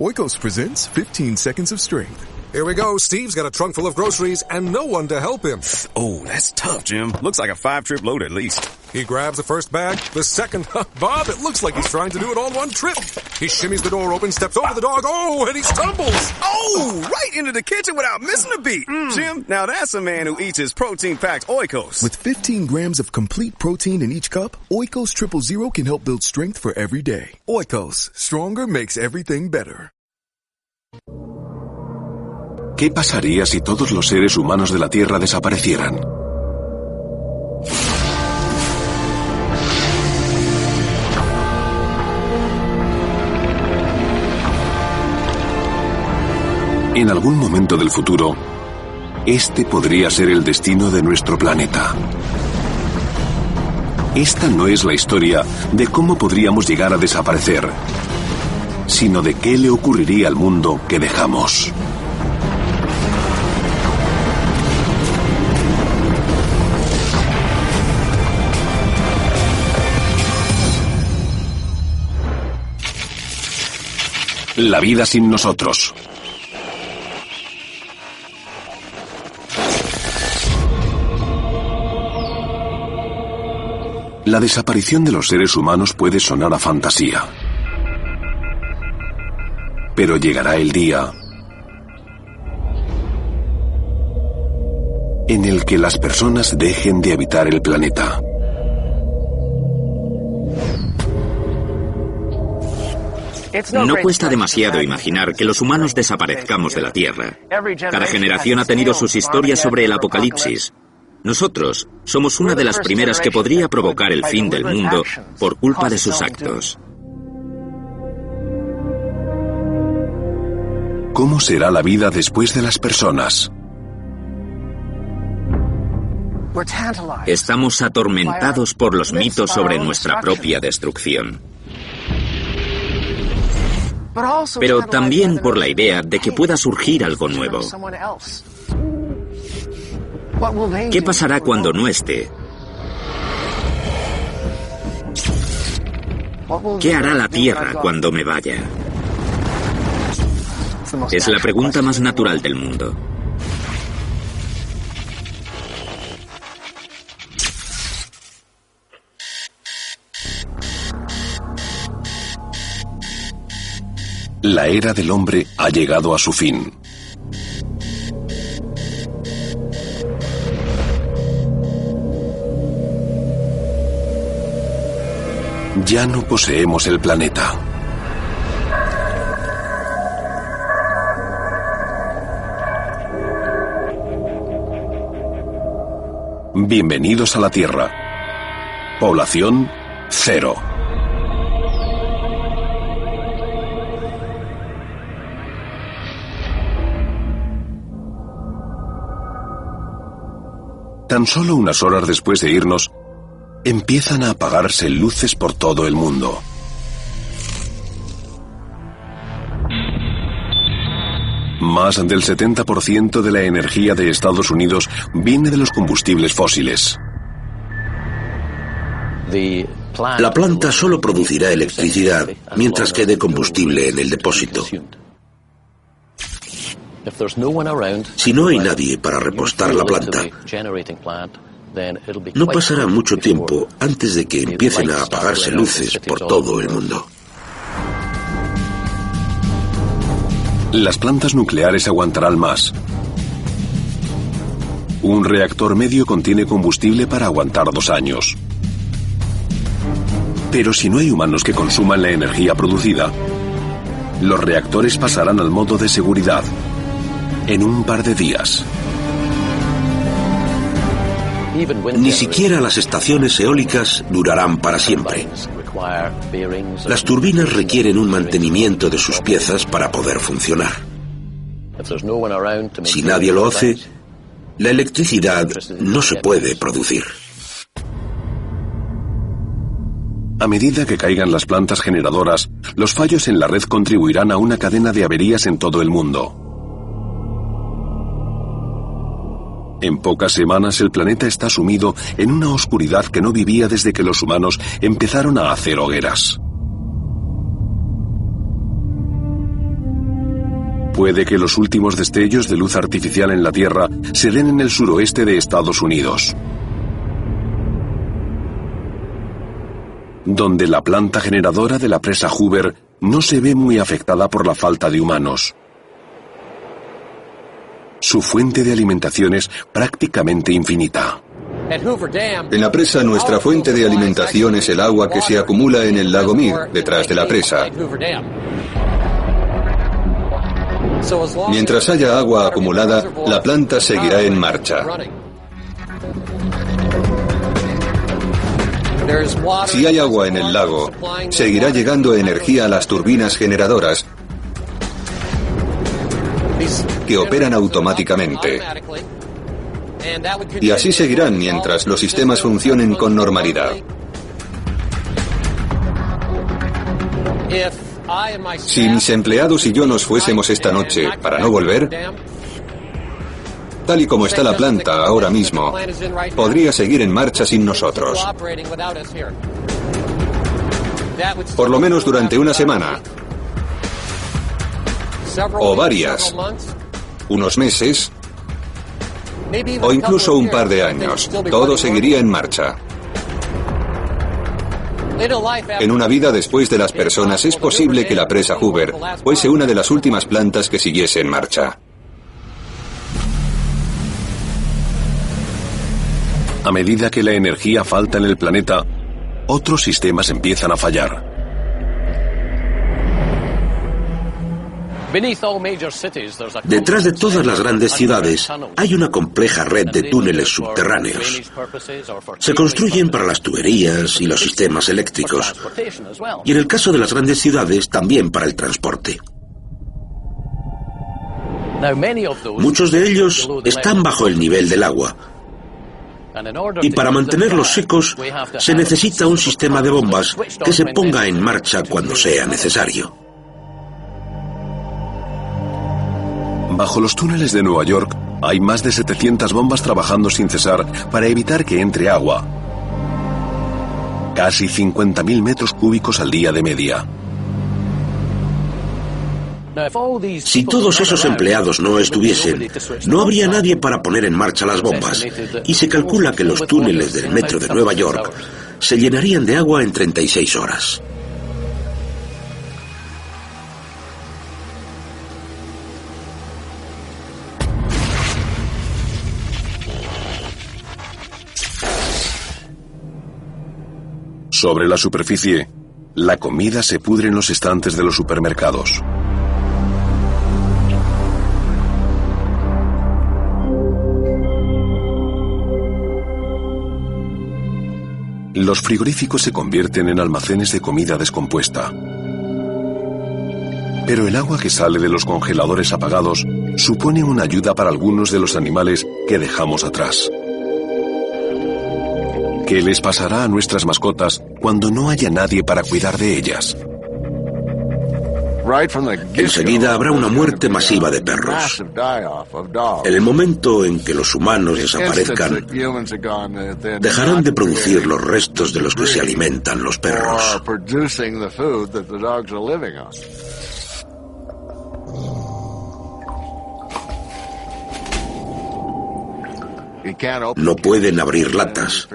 Oikos presents 15 Seconds of Strength. Here we go. Steve's got a trunk full of groceries and no one to help him. Oh, that's tough, Jim. Looks like a 5-trip load at least. He grabs the first bag, the second. Bob, it looks like he's trying to do it all in one trip. He shimmies the door open, steps over the dog. Oh, and he stumbles. Oh, right into the kitchen without missing a beat. Jim, now that's a man who eats his protein-packed Oikos. With 15 grams of complete protein in each cup, Oikos Triple Zero can help build strength for every day. Oikos, stronger makes everything better. ¿Qué pasaría si todos los seres humanos de la Tierra desaparecieran? En algún momento del futuro, este podría ser el destino de nuestro planeta. Esta no es la historia de cómo podríamos llegar a desaparecer, sino de qué le ocurriría al mundo que dejamos. La vida sin nosotros. La desaparición de los seres humanos puede sonar a fantasía. Pero llegará el día en el que las personas dejen de habitar el planeta. No cuesta demasiado imaginar que los humanos desaparezcamos de la Tierra. Cada generación ha tenido sus historias sobre el apocalipsis. Nosotros somos una de las primeras que podría provocar el fin del mundo por culpa de sus actos. ¿Cómo será la vida después de las personas? Estamos atormentados por los mitos sobre nuestra propia destrucción. Pero también por la idea de que pueda surgir algo nuevo. ¿Qué pasará cuando no esté? ¿Qué hará la Tierra cuando me vaya? Es la pregunta más natural del mundo. La era del hombre ha llegado a su fin. Ya no poseemos el planeta. Bienvenidos a la Tierra. Población 0. Tan solo unas horas después de irnos, empiezan a apagarse luces por todo el mundo. Más del 70% de la energía de Estados Unidos viene de los combustibles fósiles. La planta solo producirá electricidad mientras quede combustible en el depósito. Si no hay nadie para repostar la planta, no pasará mucho tiempo antes de que empiecen a apagarse luces por todo el mundo. Las plantas nucleares aguantarán más. Un reactor medio contiene combustible para aguantar 2 años. Pero si no hay humanos que consuman la energía producida, los reactores pasarán al modo de seguridad en un par de días. Ni siquiera las estaciones eólicas durarán para siempre. Las turbinas requieren un mantenimiento de sus piezas para poder funcionar. Si nadie lo hace, la electricidad no se puede producir. A medida que caigan las plantas generadoras, los fallos en la red contribuirán a una cadena de averías en todo el mundo. En pocas semanas el planeta está sumido en una oscuridad que no vivía desde que los humanos empezaron a hacer hogueras. Puede que los últimos destellos de luz artificial en la Tierra se den en el suroeste de Estados Unidos, donde la planta generadora de la presa Hoover no se ve muy afectada por la falta de humanos. Su fuente de alimentación es prácticamente infinita. En la presa, nuestra fuente de alimentación es el agua que se acumula en el lago Mead, detrás de la presa. Mientras haya agua acumulada, la planta seguirá en marcha. Si hay agua en el lago, seguirá llegando energía a las turbinas generadoras, que operan automáticamente. Y así seguirán mientras los sistemas funcionen con normalidad. Si mis empleados y yo nos fuésemos esta noche para no volver, tal y como está la planta ahora mismo, podría seguir en marcha sin nosotros. Por lo menos durante una semana. O varias. Unos meses. O incluso un par de años. Todo seguiría en marcha. En una vida después de las personas es posible que la presa Hoover fuese una de las últimas plantas que siguiese en marcha. A medida que la energía falta en el planeta, otros sistemas empiezan a fallar. Detrás de todas las grandes ciudades hay una compleja red de túneles subterráneos. Se construyen para las tuberías y los sistemas eléctricos. Y en el caso de las grandes ciudades, también para el transporte. Muchos de ellos están bajo el nivel del agua. Y para mantenerlos secos, se necesita un sistema de bombas que se ponga en marcha cuando sea necesario. Bajo los túneles de Nueva York hay más de 700 bombas trabajando sin cesar para evitar que entre agua. Casi 50.000 metros cúbicos al día de media. Si todos esos empleados no estuviesen, no habría nadie para poner en marcha las bombas, y se calcula que los túneles del metro de Nueva York se llenarían de agua en 36 horas. Sobre la superficie, la comida se pudre en los estantes de los supermercados. Los frigoríficos se convierten en almacenes de comida descompuesta. Pero el agua que sale de los congeladores apagados supone una ayuda para algunos de los animales que dejamos atrás. ¿Qué les pasará a nuestras mascotas cuando no haya nadie para cuidar de ellas? Enseguida habrá una muerte masiva de perros. En el momento en que los humanos desaparezcan, dejarán de producir los restos de los que se alimentan los perros. No pueden abrir latas.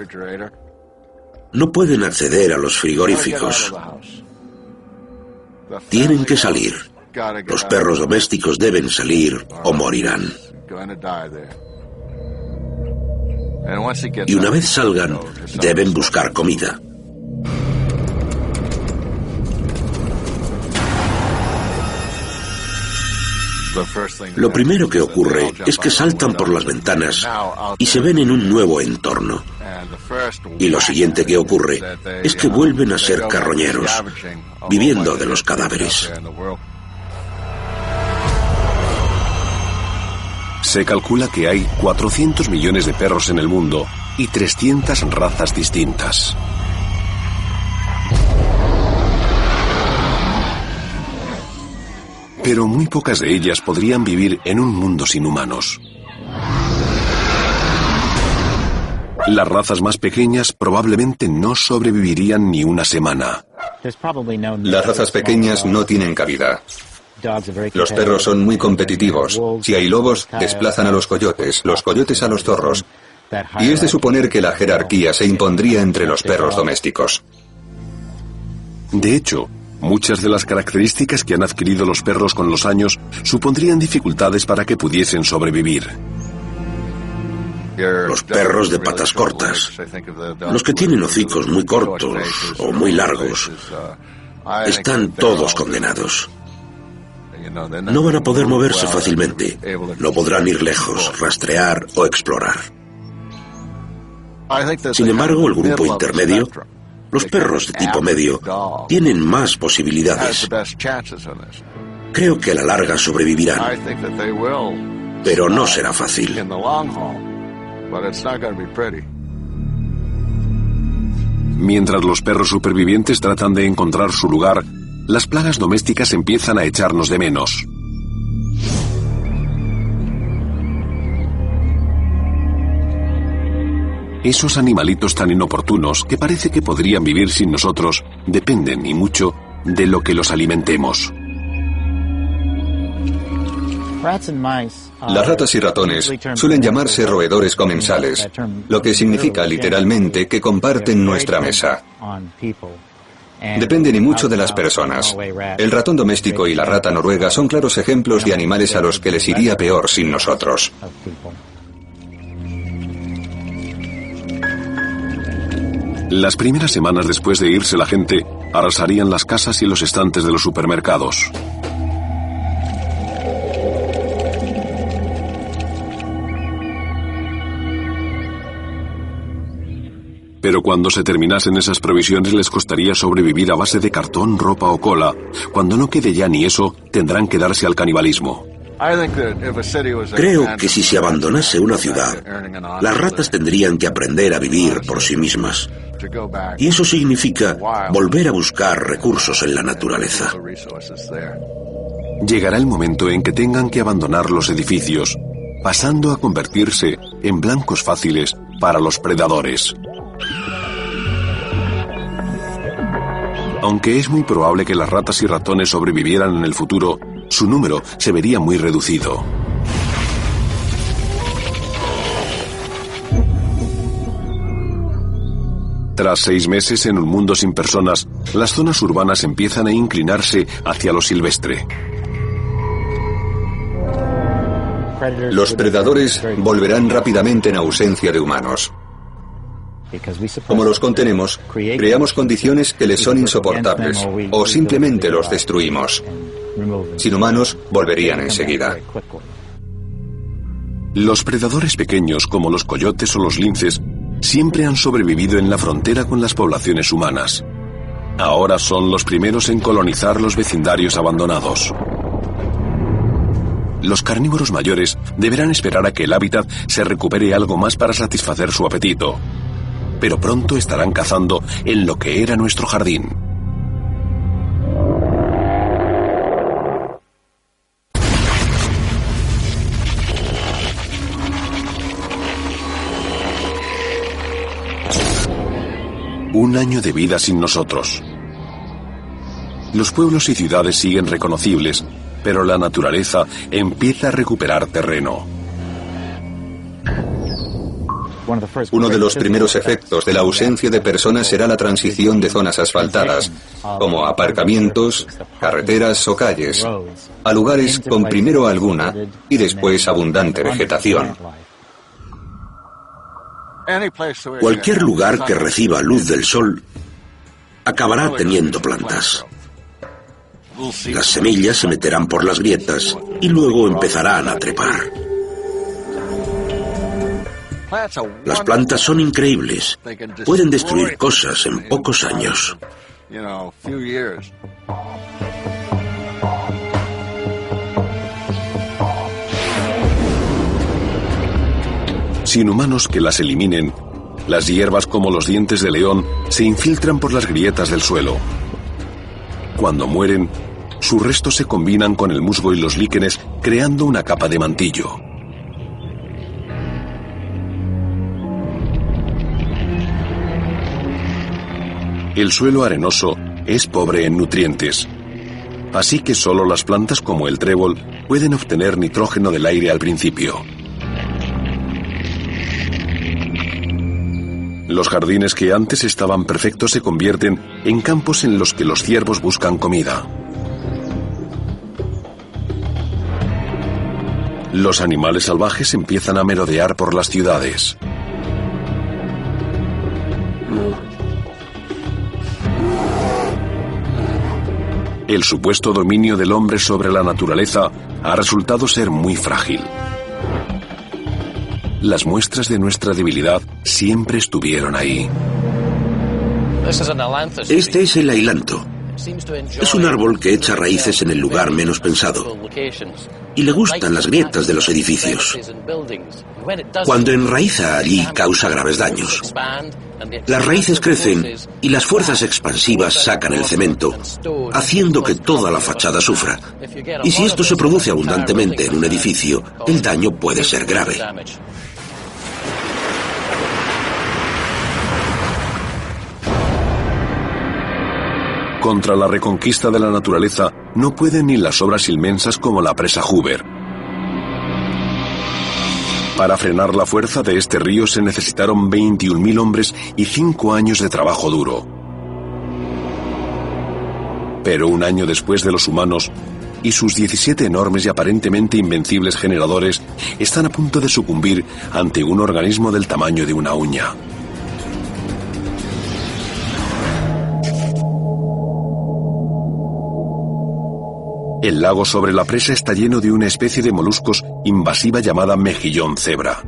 No pueden acceder a los frigoríficos. Tienen que salir. Los perros domésticos deben salir o morirán. Y una vez salgan, deben buscar comida. Lo primero que ocurre es que saltan por las ventanas y se ven en un nuevo entorno. Y lo siguiente que ocurre es que vuelven a ser carroñeros, viviendo de los cadáveres. Se calcula que hay 400 millones de perros en el mundo y 300 razas distintas. Pero muy pocas de ellas podrían vivir en un mundo sin humanos. Las razas más pequeñas probablemente no sobrevivirían ni una semana. Las razas pequeñas no tienen cabida. Los perros son muy competitivos. Si hay lobos, desplazan a los coyotes a los zorros. Y es de suponer que la jerarquía se impondría entre los perros domésticos. De hecho, muchas de las características que han adquirido los perros con los años supondrían dificultades para que pudiesen sobrevivir. Los perros de patas cortas, los que tienen hocicos muy cortos o muy largos, están todos condenados. No van a poder moverse fácilmente, no podrán ir lejos, rastrear o explorar. Sin embargo, el grupo intermedio, los perros de tipo medio, tienen más posibilidades. Creo que a la larga sobrevivirán, pero no será fácil. Mientras los perros supervivientes tratan de encontrar su lugar, las plagas domésticas empiezan a echarnos de menos. Esos animalitos tan inoportunos que parece que podrían vivir sin nosotros dependen y mucho de lo que los alimentemos. Las ratas y ratones suelen llamarse roedores comensales, lo que significa literalmente que comparten nuestra mesa. Dependen y mucho de las personas. El ratón doméstico y la rata noruega son claros ejemplos de animales a los que les iría peor sin nosotros. Las primeras semanas después de irse la gente, arrasarían las casas y los estantes de los supermercados. Pero cuando se terminasen esas provisiones les costaría sobrevivir a base de cartón, ropa o cola. Cuando no quede ya ni eso, tendrán que darse al canibalismo. Creo que si se abandonase una ciudad, las ratas tendrían que aprender a vivir por sí mismas. Y eso significa volver a buscar recursos en la naturaleza. Llegará el momento en que tengan que abandonar los edificios, pasando a convertirse en blancos fáciles para los predadores. Aunque es muy probable que las ratas y ratones sobrevivieran en el futuro, su número se vería muy reducido. Tras 6 meses en un mundo sin personas, las zonas urbanas empiezan a inclinarse hacia lo silvestre. Los predadores volverán rápidamente en ausencia de humanos. Como los contenemos, creamos condiciones que les son insoportables o simplemente los destruimos. Sin humanos, volverían enseguida. Los predadores pequeños, como los coyotes o los linces, siempre han sobrevivido en la frontera con las poblaciones humanas. Ahora son los primeros en colonizar los vecindarios abandonados. Los carnívoros mayores deberán esperar a que el hábitat se recupere algo más para satisfacer su apetito. Pero pronto estarán cazando en lo que era nuestro jardín. Un año de vida sin nosotros. Los pueblos y ciudades siguen reconocibles, pero la naturaleza empieza a recuperar terreno. Uno de los primeros efectos de la ausencia de personas será la transición de zonas asfaltadas, como aparcamientos, carreteras o calles, a lugares con primero alguna y después abundante vegetación. Cualquier lugar que reciba luz del sol acabará teniendo plantas. Las semillas se meterán por las grietas y luego empezarán a trepar. Las plantas son increíbles. Pueden destruir cosas en pocos años. Sin humanos que las eliminen, las hierbas como los dientes de león se infiltran por las grietas del suelo. Cuando mueren, sus restos se combinan con el musgo y los líquenes, creando una capa de mantillo. El suelo arenoso es pobre en nutrientes. Así que solo las plantas como el trébol pueden obtener nitrógeno del aire al principio. Los jardines que antes estaban perfectos se convierten en campos en los que los ciervos buscan comida. Los animales salvajes empiezan a merodear por las ciudades. El supuesto dominio del hombre sobre la naturaleza ha resultado ser muy frágil. Las muestras de nuestra debilidad siempre estuvieron ahí. Este es el ailanto. Es un árbol que echa raíces en el lugar menos pensado. Y le gustan las grietas de los edificios. Cuando enraiza allí, causa graves daños. Las raíces crecen y las fuerzas expansivas sacan el cemento, haciendo que toda la fachada sufra. Y si esto se produce abundantemente en un edificio, el daño puede ser grave. Contra la reconquista de la naturaleza no pueden ni las obras inmensas como la presa Hoover. Para frenar la fuerza de este río se necesitaron 21.000 hombres y 5 años de trabajo duro. Pero un año después de los humanos, y sus 17 enormes y aparentemente invencibles generadores están a punto de sucumbir ante un organismo del tamaño de una uña. El lago sobre la presa está lleno de una especie de moluscos invasiva llamada mejillón cebra.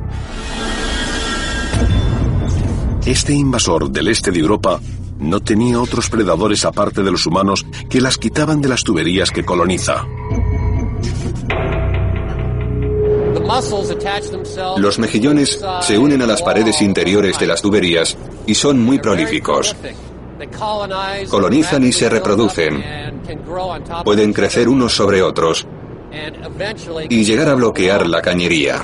Este invasor del este de Europa no tenía otros predadores aparte de los humanos que las quitaban de las tuberías que coloniza. Los mejillones se unen a las paredes interiores de las tuberías y son muy prolíficos. Colonizan y se reproducen. Pueden crecer unos sobre otros y llegar a bloquear la cañería.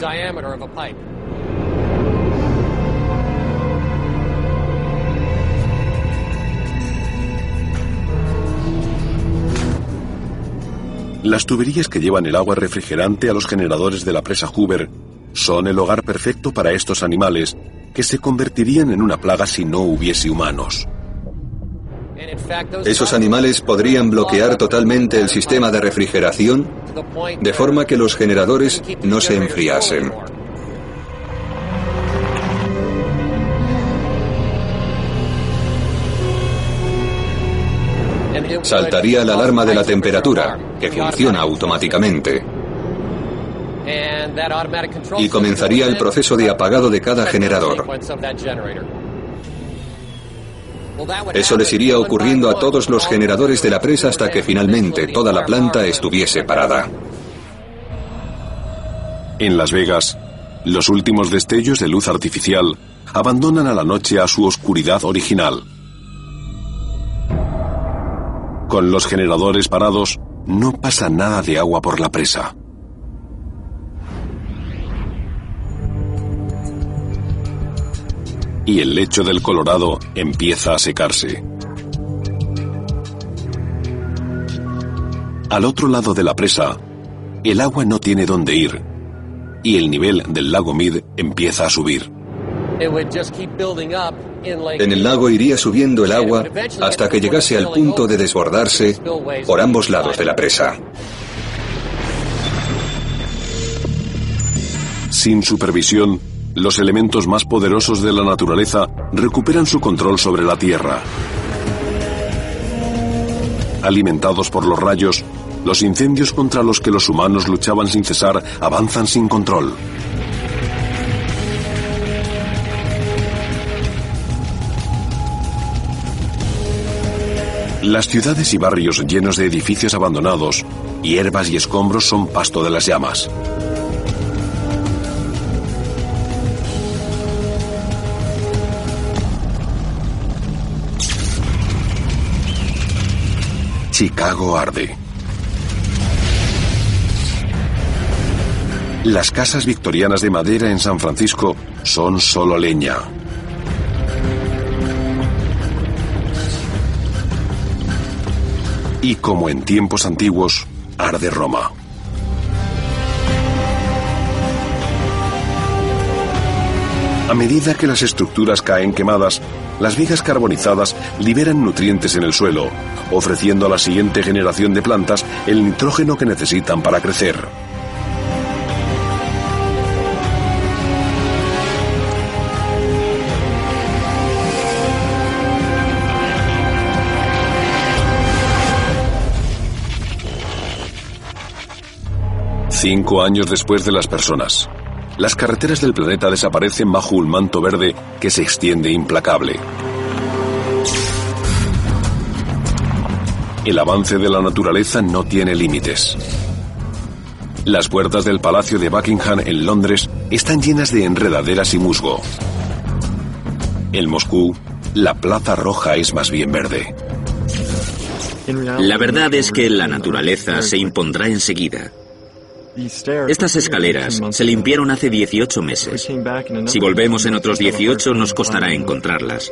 Las tuberías que llevan el agua refrigerante a los generadores de la presa Hoover son el hogar perfecto para estos animales que se convertirían en una plaga si no hubiese humanos. Esos animales podrían bloquear totalmente el sistema de refrigeración de forma que los generadores no se enfriasen. Saltaría la alarma de la temperatura, que funciona automáticamente. Y comenzaría el proceso de apagado de cada generador. Eso les iría ocurriendo a todos los generadores de la presa hasta que finalmente toda la planta estuviese parada. En Las Vegas, los últimos destellos de luz artificial abandonan a la noche a su oscuridad original. Con los generadores parados, no pasa nada de agua por la presa. Y el lecho del Colorado empieza a secarse. Al otro lado de la presa, el agua no tiene dónde ir, y el nivel del lago Mead empieza a subir. En el lago iría subiendo el agua hasta que llegase al punto de desbordarse por ambos lados de la presa. Sin supervisión, los elementos más poderosos de la naturaleza recuperan su control sobre la Tierra. Alimentados por los rayos, los incendios contra los que los humanos luchaban sin cesar avanzan sin control. Las ciudades y barrios llenos de edificios abandonados, hierbas y escombros son pasto de las llamas. Chicago arde. Las casas victorianas de madera en San Francisco son solo leña. Y como en tiempos antiguos, arde Roma. A medida que las estructuras caen quemadas, las vigas carbonizadas liberan nutrientes en el suelo, ofreciendo a la siguiente generación de plantas el nitrógeno que necesitan para crecer. Cinco años después de las personas, las carreteras del planeta desaparecen bajo un manto verde que se extiende implacable. El avance de la naturaleza no tiene límites. Las puertas del Palacio de Buckingham en Londres están llenas de enredaderas y musgo. En Moscú, la Plaza Roja es más bien verde. La verdad es que la naturaleza se impondrá enseguida. Estas escaleras se limpiaron hace 18 meses. Si volvemos en otros 18, nos costará encontrarlas.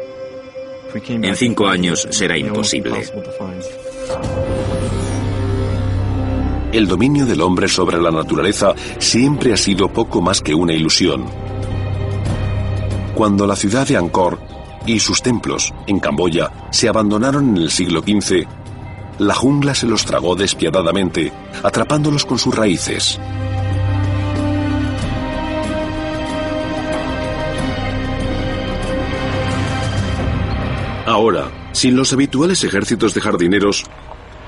En 5 años será imposible. El dominio del hombre sobre la naturaleza siempre ha sido poco más que una ilusión. Cuando la ciudad de Angkor y sus templos en Camboya se abandonaron en el siglo XV, la jungla se los tragó despiadadamente, atrapándolos con sus raíces. Ahora, sin los habituales ejércitos de jardineros,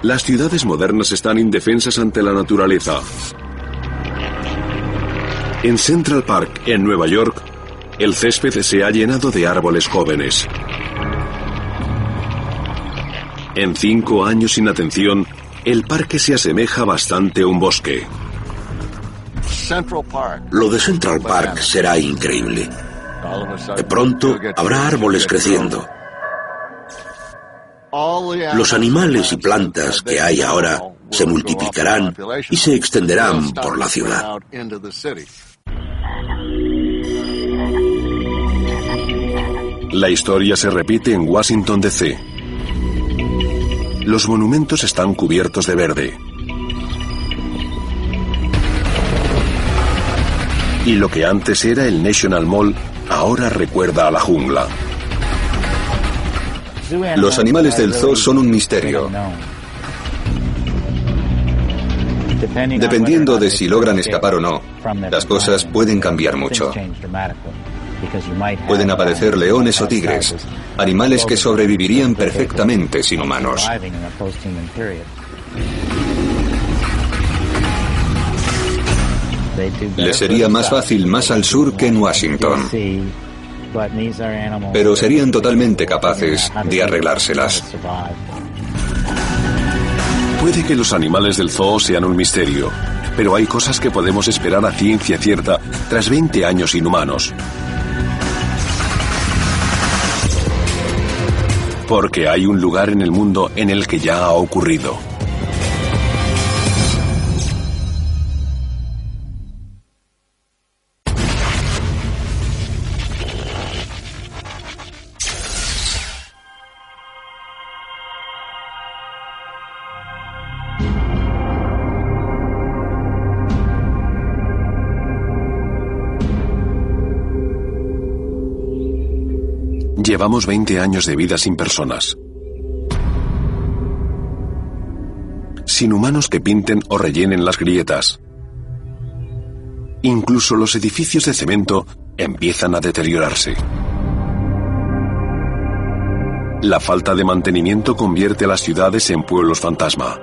las ciudades modernas están indefensas ante la naturaleza. En Central Park, en Nueva York, el césped se ha llenado de árboles jóvenes. En 5 años sin atención, el parque se asemeja bastante a un bosque. Lo de Central Park será increíble. De pronto habrá árboles creciendo. Los animales y plantas que hay ahora se multiplicarán y se extenderán por la ciudad. La historia se repite en Washington, D.C. Los monumentos están cubiertos de verde. Y lo que antes era el National Mall, ahora recuerda a la jungla. Los animales del zoo son un misterio. Dependiendo de si logran escapar o no, las cosas pueden cambiar mucho. Pueden aparecer leones o tigres, animales que sobrevivirían perfectamente sin humanos. Les sería más fácil más al sur que en Washington. Pero serían totalmente capaces de arreglárselas. Puede que los animales del zoo sean un misterio, pero hay cosas que podemos esperar a ciencia cierta tras 20 años inhumanos. Porque hay un lugar en el mundo en el que ya ha ocurrido. Llevamos 20 años de vida sin personas. Sin humanos que pinten o rellenen las grietas. Incluso los edificios de cemento empiezan a deteriorarse. La falta de mantenimiento convierte a las ciudades en pueblos fantasma.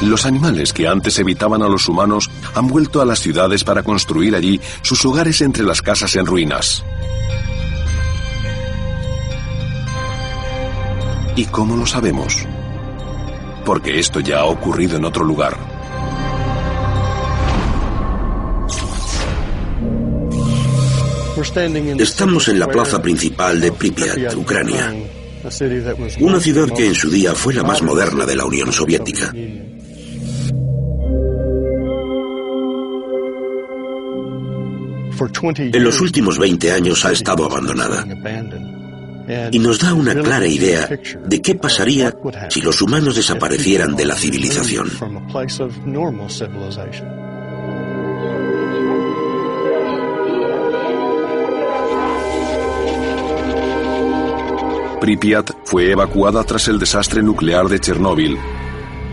Los animales que antes evitaban a los humanos han vuelto a las ciudades para construir allí sus hogares entre las casas en ruinas. ¿Y cómo lo sabemos? Porque esto ya ha ocurrido en otro lugar. Estamos en la plaza principal de Pripyat, Ucrania. Una ciudad que en su día fue la más moderna de la Unión Soviética. En los últimos 20 años ha estado abandonada. y nos da una clara idea de qué pasaría si los humanos desaparecieran de la civilización. Pripyat fue evacuada tras el desastre nuclear de Chernóbil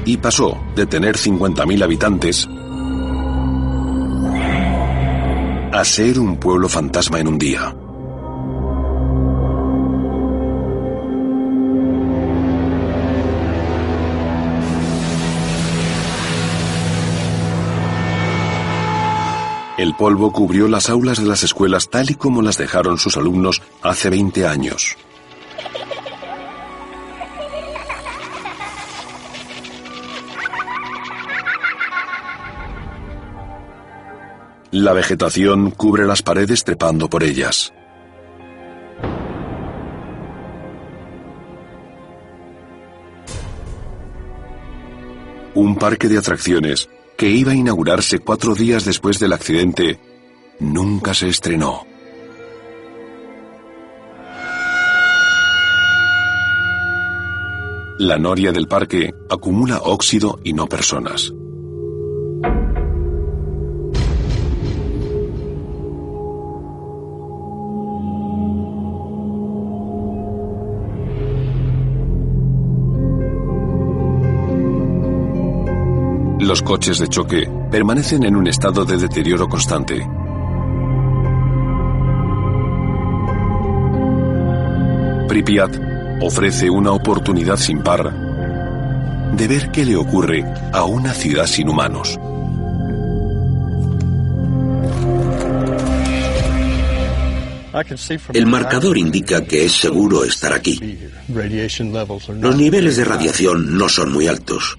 y pasó de tener 50.000 habitantes a ser un pueblo fantasma en un día. El polvo cubrió las aulas de las escuelas tal y como las dejaron sus alumnos hace 20 años. La vegetación cubre las paredes trepando por ellas. Un parque de atracciones que iba a inaugurarse 4 días después del accidente nunca se estrenó. La noria del parque acumula óxido y no personas. Los coches de choque permanecen en un estado de deterioro constante. Pripyat ofrece una oportunidad sin par de ver qué le ocurre a una ciudad sin humanos. El marcador indica que es seguro estar aquí. Los niveles de radiación no son muy altos.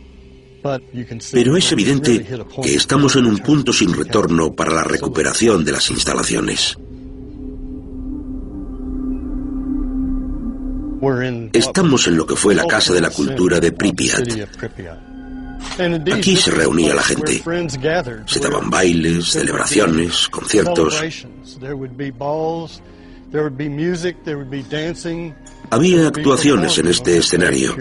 Pero es evidente que estamos en un punto sin retorno para la recuperación de las instalaciones. Estamos en lo que fue la Casa de la Cultura de Pripyat. Aquí se reunía la gente. Se daban bailes, celebraciones, conciertos. Había actuaciones en este escenario.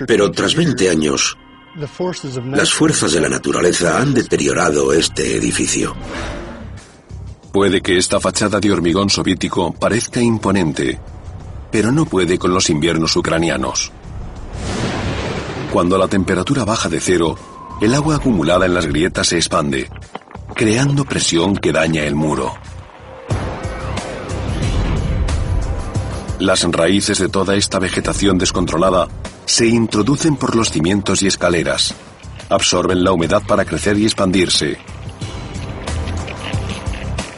Pero tras 20 años, las fuerzas de la naturaleza han deteriorado este edificio. Puede que esta fachada de hormigón soviético parezca imponente, pero no puede con los inviernos ucranianos. Cuando la temperatura baja de 0, el agua acumulada en las grietas se expande, creando presión que daña el muro. Las raíces de toda esta vegetación descontrolada se introducen por los cimientos y escaleras, absorben la humedad para crecer y expandirse.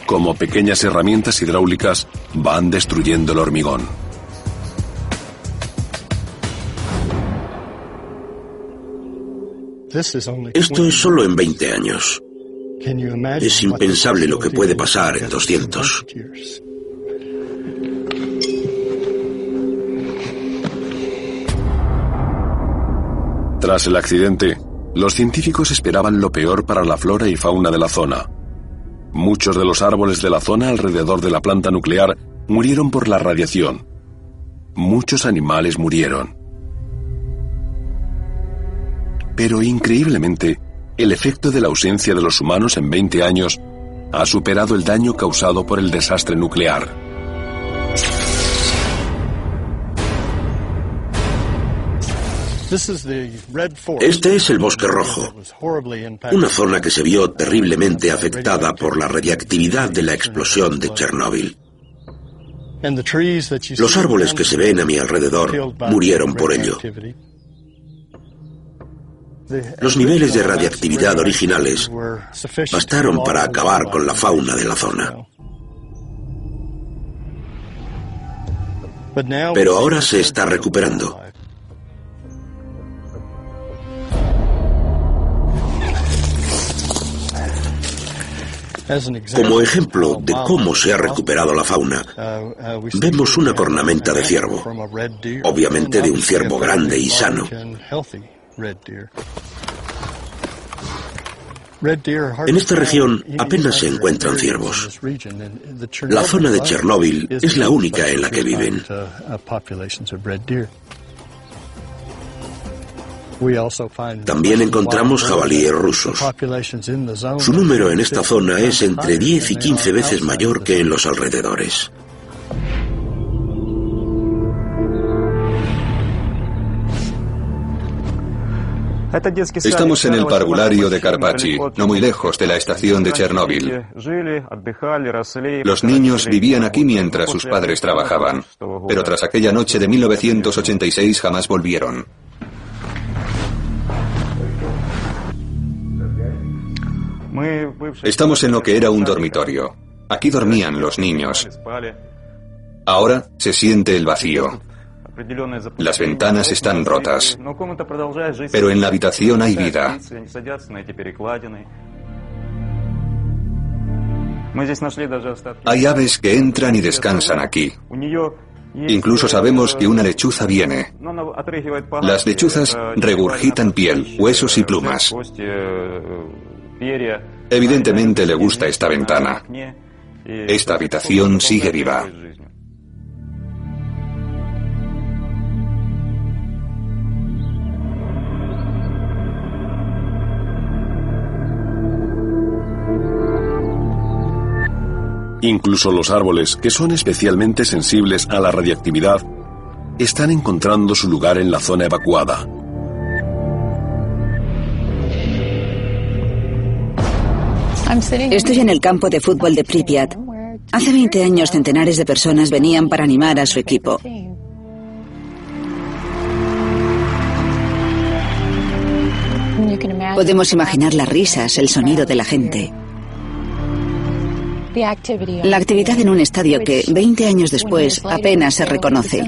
Como pequeñas herramientas hidráulicas, van destruyendo el hormigón. Esto es solo en 20 años. Es impensable lo que puede pasar en 200. Tras el accidente, los científicos esperaban lo peor para la flora y fauna de la zona. Muchos de los árboles de la zona alrededor de la planta nuclear murieron por la radiación. Muchos animales murieron. Pero increíblemente, el efecto de la ausencia de los humanos en 20 años ha superado el daño causado por el desastre nuclear. Este es el Bosque Rojo, una zona que se vio terriblemente afectada por la radiactividad de la explosión de Chernóbil. Los árboles que se ven a mi alrededor murieron por ello. Los niveles de radiactividad originales bastaron para acabar con la fauna de la zona. Pero ahora se está recuperando. Como ejemplo de cómo se ha recuperado la fauna, vemos una cornamenta de ciervo, obviamente de un ciervo grande y sano. En esta región apenas se encuentran ciervos. La zona de Chernóbil es la única en la que viven. También encontramos jabalíes rusos. Su número en esta zona es entre 10 y 15 veces mayor que en los alrededores. Estamos en el parvulario de Karpachy, no muy lejos de la estación de Chernóbil. Los niños vivían aquí mientras sus padres trabajaban, pero tras aquella noche de 1986 jamás volvieron. Estamos en lo que era un dormitorio. Aquí dormían los niños. Ahora se siente el vacío. Las ventanas están rotas, pero en la habitación hay vida. Hay aves que entran y descansan aquí. Incluso sabemos que una lechuza viene. Las lechuzas regurgitan piel, huesos y plumas. Evidentemente le gusta esta ventana. Esta habitación sigue viva. Incluso los árboles, que son especialmente sensibles a la radiactividad, están encontrando su lugar en la zona evacuada. Estoy en el campo de fútbol de Pripyat. Hace 20 años centenares de personas venían para animar a su equipo. Podemos imaginar las risas, el sonido de la gente. La actividad en un estadio que, 20 años después, apenas se reconoce.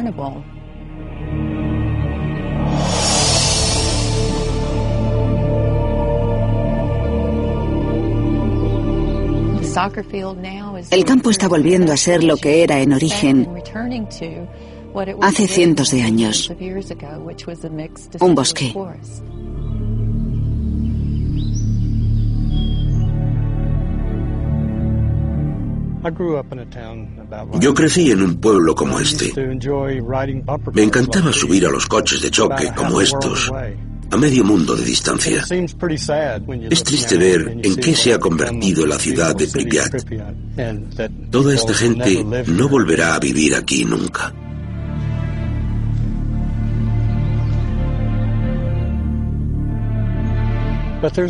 El campo está volviendo a ser lo que era en origen hace cientos de años. Un bosque. Yo crecí en un pueblo como este. Me encantaba subir a los coches de choque como estos, a medio mundo de distancia. Es triste ver en qué se ha convertido la ciudad de Pripyat. Toda esta gente no volverá a vivir aquí nunca.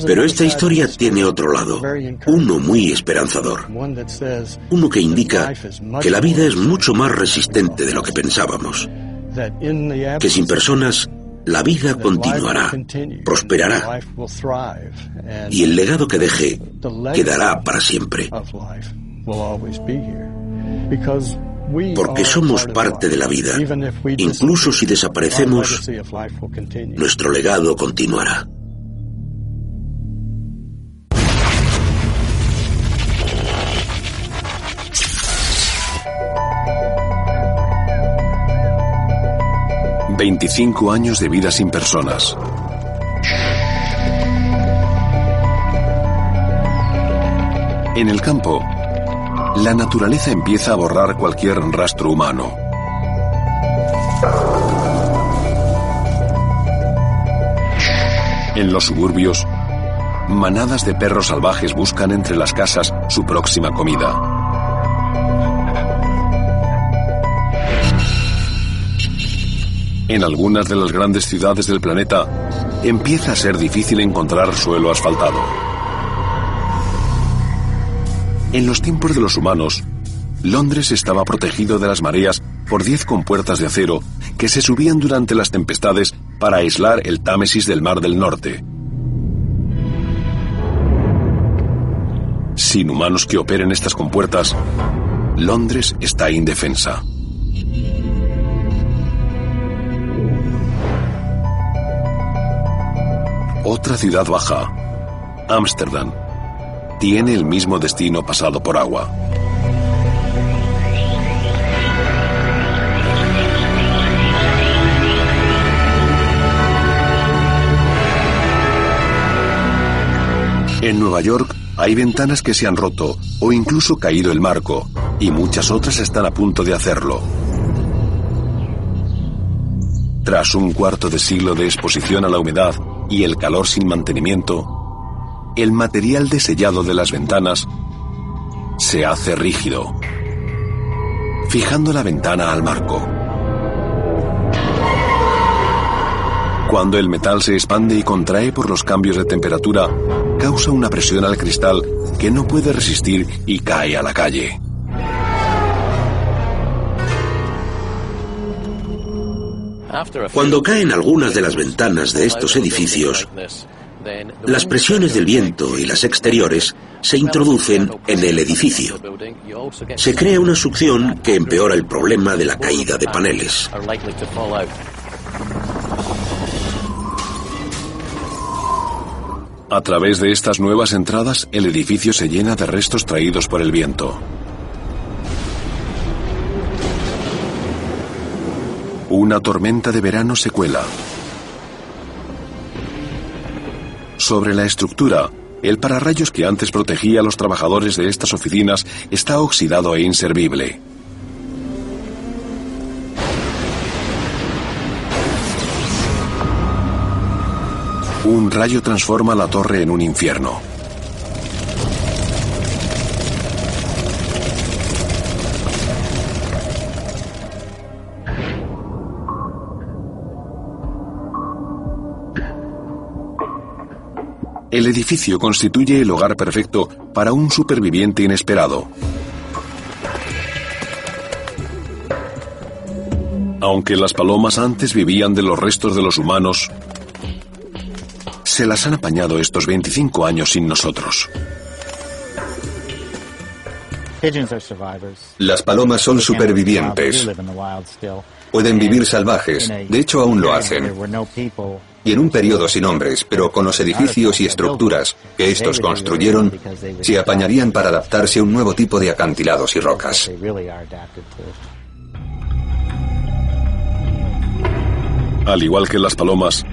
Pero esta historia tiene otro lado, uno muy esperanzador, uno que indica que la vida es mucho más resistente de lo que pensábamos, que sin personas la vida continuará, prosperará, y el legado que deje quedará para siempre. Porque somos parte de la vida. Incluso si desaparecemos, nuestro legado continuará. «25 años de vida sin personas». En el campo, la naturaleza empieza a borrar cualquier rastro humano. En los suburbios, manadas de perros salvajes buscan entre las casas su próxima comida. En algunas de las grandes ciudades del planeta, empieza a ser difícil encontrar suelo asfaltado. En los tiempos de los humanos, Londres estaba protegido de las mareas por 10 compuertas de acero que se subían durante las tempestades para aislar el Támesis del Mar del Norte. Sin humanos que operen estas compuertas, Londres está indefensa. Otra ciudad baja, Ámsterdam, tiene el mismo destino pasado por agua. En Nueva York hay ventanas que se han roto o incluso caído el marco, y muchas otras están a punto de hacerlo. Tras un cuarto de siglo de exposición a la humedad y el calor sin mantenimiento, el material de sellado de las ventanas se hace rígido, fijando la ventana al marco. Cuando el metal se expande y contrae por los cambios de temperatura, causa una presión al cristal que no puede resistir y cae a la calle. Cuando caen algunas de las ventanas de estos edificios, las presiones del viento y las exteriores se introducen en el edificio. Se crea una succión que empeora el problema de la caída de paneles. A través de estas nuevas entradas, el edificio se llena de restos traídos por el viento. Una tormenta de verano se cuela. Sobre la estructura, el pararrayos que antes protegía a los trabajadores de estas oficinas está oxidado e inservible. Un rayo transforma la torre en un infierno. El edificio constituye el hogar perfecto para un superviviente inesperado. Aunque las palomas antes vivían de los restos de los humanos, se las han apañado estos 25 años sin nosotros. Las palomas son supervivientes. Pueden vivir salvajes, de hecho aún lo hacen. Y en un periodo sin hombres, pero con los edificios y estructuras que estos construyeron, se apañarían para adaptarse a un nuevo tipo de acantilados y rocas. Al igual que las palomas,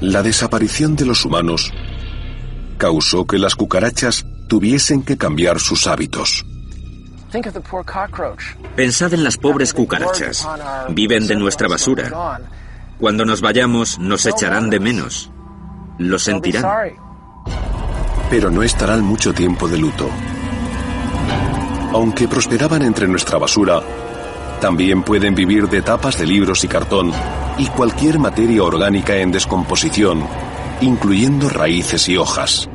la desaparición de los humanos causó que las cucarachas tuviesen que cambiar sus hábitos. Pensad en las pobres cucarachas. Viven de nuestra basura. Cuando nos vayamos, nos echarán de menos. Lo sentirán. Pero no estarán mucho tiempo de luto. Aunque prosperaban entre nuestra basura, también pueden vivir de tapas de libros y cartón y cualquier materia orgánica en descomposición, incluyendo raíces y hojas.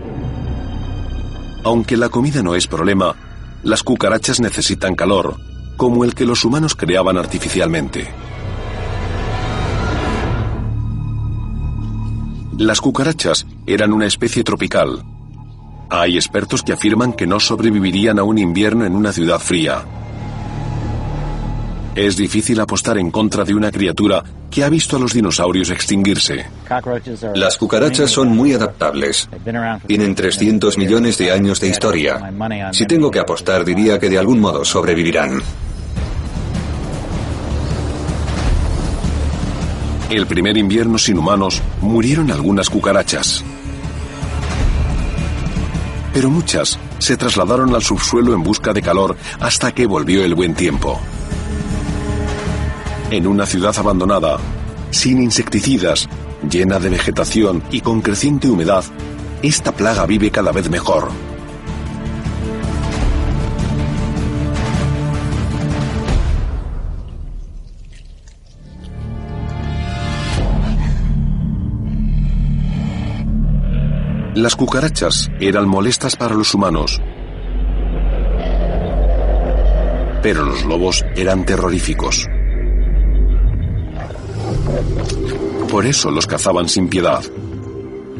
Aunque la comida no es problema, las cucarachas necesitan calor, como el que los humanos creaban artificialmente. Las cucarachas eran una especie tropical. Hay expertos que afirman que no sobrevivirían a un invierno en una ciudad fría. Es difícil apostar en contra de una criatura que ha visto a los dinosaurios extinguirse. Las cucarachas son muy adaptables. Tienen 300 millones de años de historia. Si tengo que apostar, diría que de algún modo sobrevivirán. El primer invierno sin humanos murieron algunas cucarachas. Pero muchas se trasladaron al subsuelo en busca de calor hasta que volvió el buen tiempo. En una ciudad abandonada, sin insecticidas, llena de vegetación y con creciente humedad, esta plaga vive cada vez mejor. Las cucarachas eran molestas para los humanos, pero los lobos eran terroríficos. Por eso los cazaban sin piedad.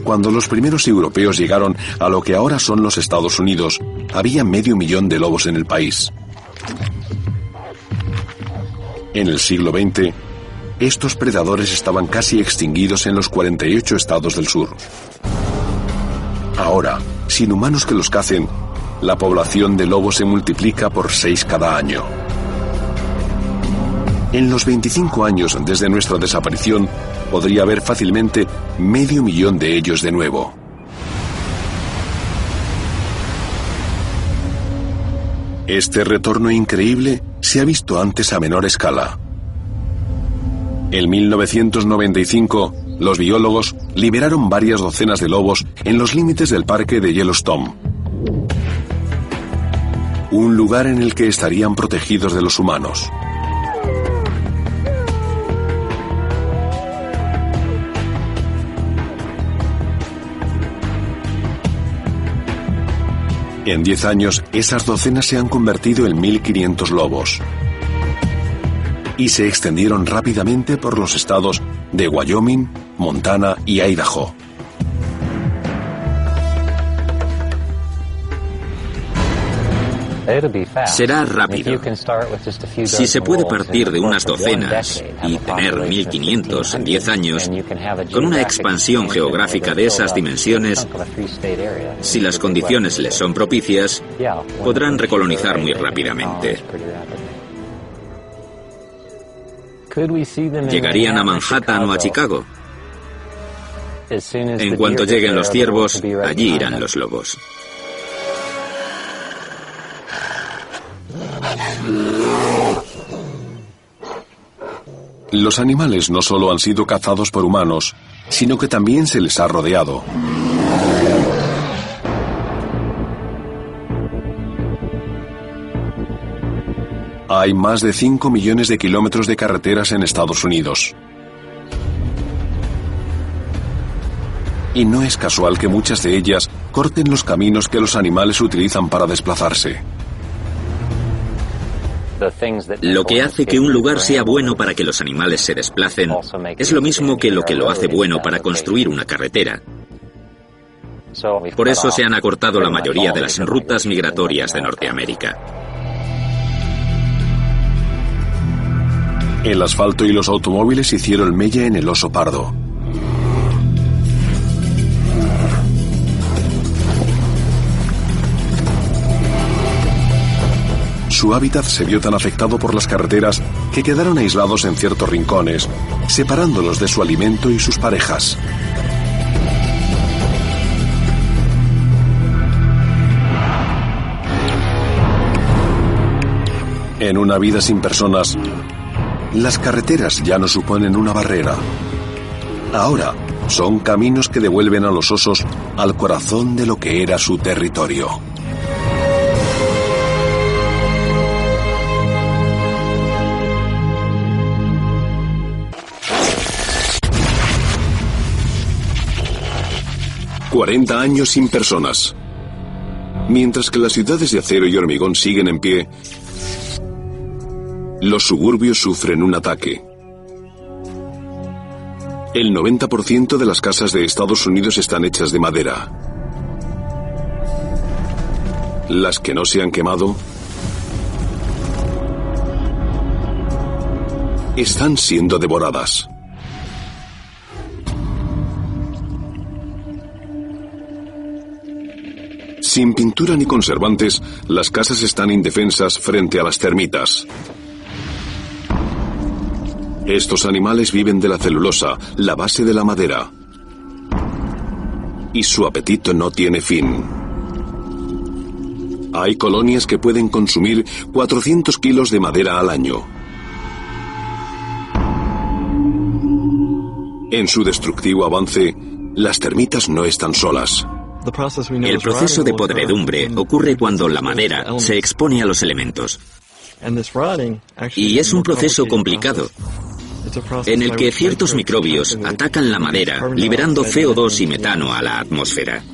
Cuando los primeros europeos llegaron a lo que ahora son los Estados Unidos, había 500.000 de lobos en el país. En el siglo XX, estos predadores estaban casi extinguidos en los 48 estados del sur. Ahora, sin humanos que los cacen, la población de lobos se multiplica por 6 cada año. En los 25 años desde nuestra desaparición, podría haber fácilmente 500.000 de ellos de nuevo. Este retorno increíble se ha visto antes a menor escala. En 1995, los biólogos liberaron varias docenas de lobos en los límites del parque de Yellowstone. Un lugar en el que estarían protegidos de los humanos. En 10 años, esas docenas se han convertido en 1.500 lobos. Y se extendieron rápidamente por los estados de Wyoming, Montana y Idaho. Será rápido. Si se puede partir de unas docenas y tener 1.500 en 10 años, con una expansión geográfica de esas dimensiones, si las condiciones les son propicias, podrán recolonizar muy rápidamente. ¿Llegarían a Manhattan o a Chicago? En cuanto lleguen los ciervos, allí irán los lobos. Los animales no solo han sido cazados por humanos, sino que también se les ha rodeado. Hay más de 5 millones de kilómetros de carreteras en Estados Unidos. Y no es casual que muchas de ellas corten los caminos que los animales utilizan para desplazarse. Lo que hace que un lugar sea bueno para que los animales se desplacen es lo mismo que lo hace bueno para construir una carretera. Por eso se han acortado la mayoría de las rutas migratorias de Norteamérica. El asfalto y los automóviles hicieron mella en el oso pardo. Su hábitat se vio tan afectado por las carreteras que quedaron aislados en ciertos rincones, separándolos de su alimento y sus parejas. En una vida sin personas, las carreteras ya no suponen una barrera. Ahora son caminos que devuelven a los osos al corazón de lo que era su territorio. «40 años sin personas. Mientras que las ciudades de acero y hormigón siguen en pie, los suburbios sufren un ataque. El 90% de las casas de Estados Unidos están hechas de madera. Las que no se han quemado están siendo devoradas. Sin pintura ni conservantes, las casas están indefensas frente a las termitas. Estos animales viven de la celulosa, la base de la madera. Y su apetito no tiene fin. Hay colonias que pueden consumir 400 kilos de madera al año. En su destructivo avance, las termitas no están solas. El proceso de podredumbre ocurre cuando la madera se expone a los elementos. Y es un proceso complicado, en el que ciertos microbios atacan la madera, liberando CO2 y metano a la atmósfera.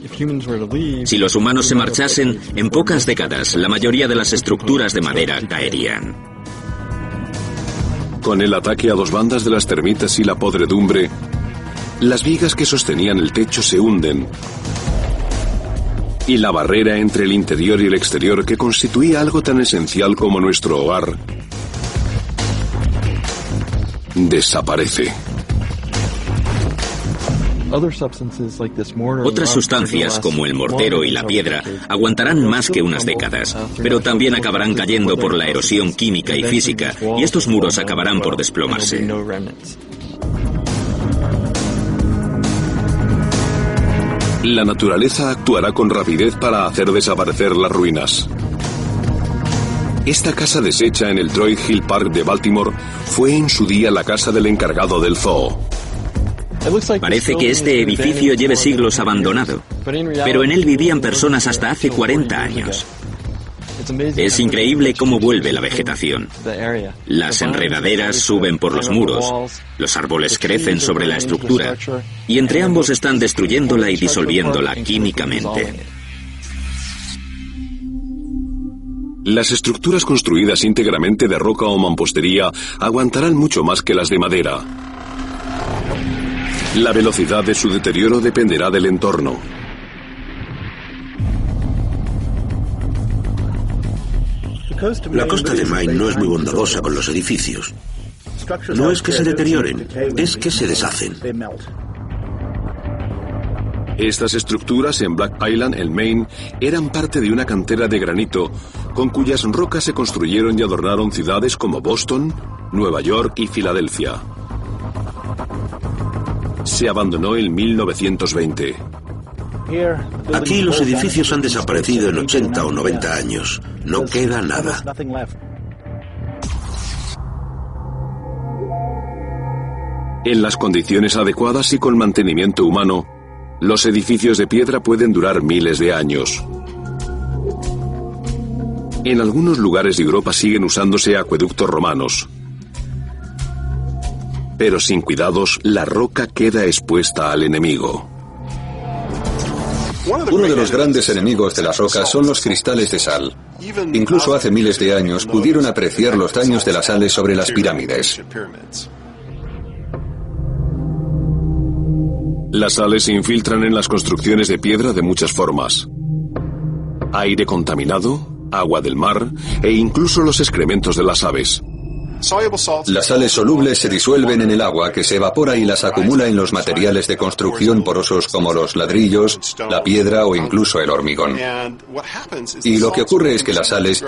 Si los humanos se marchasen, en pocas décadas la mayoría de las estructuras de madera caerían. Con el ataque a dos bandas de las termitas y la podredumbre, las vigas que sostenían el techo se hunden. Y la barrera entre el interior y el exterior, que constituía algo tan esencial como nuestro hogar, desaparece. Otras sustancias, como el mortero y la piedra, aguantarán más que unas décadas, pero también acabarán cayendo por la erosión química y física, y estos muros acabarán por desplomarse. La naturaleza actuará con rapidez para hacer desaparecer las ruinas. Esta casa deshecha en el Droid Hill Park de Baltimore fue en su día la casa del encargado del zoo. Parece que este edificio lleve siglos abandonado, pero en él vivían personas hasta hace 40 años. Es increíble cómo vuelve la vegetación. Las enredaderas suben por los muros, los árboles crecen sobre la estructura, y entre ambos están destruyéndola y disolviéndola químicamente. Las estructuras construidas íntegramente de roca o mampostería aguantarán mucho más que las de madera. La velocidad de su deterioro dependerá del entorno. La costa de Maine no es muy bondadosa con los edificios. No es que se deterioren, es que se deshacen. Estas estructuras en Black Island, en Maine, eran parte de una cantera de granito, con cuyas rocas se construyeron y adornaron ciudades como Boston, Nueva York y Filadelfia. Se abandonó en 1920. Aquí los edificios han desaparecido en 80 o 90 años. No queda nada. En las condiciones adecuadas y con mantenimiento humano, los edificios de piedra pueden durar miles de años. En algunos lugares de Europa siguen usándose acueductos romanos. Pero sin cuidados, la roca queda expuesta al enemigo. Uno de los grandes enemigos de las rocas son los cristales de sal. Incluso hace miles de años pudieron apreciar los daños de las sales sobre las pirámides. Las sales se infiltran en las construcciones de piedra de muchas formas. Aire contaminado, agua del mar e incluso los excrementos de las aves. Las sales solubles se disuelven en el agua que se evapora y las acumula en los materiales de construcción porosos como los ladrillos, la piedra o incluso el hormigón. Y lo que ocurre es que las sales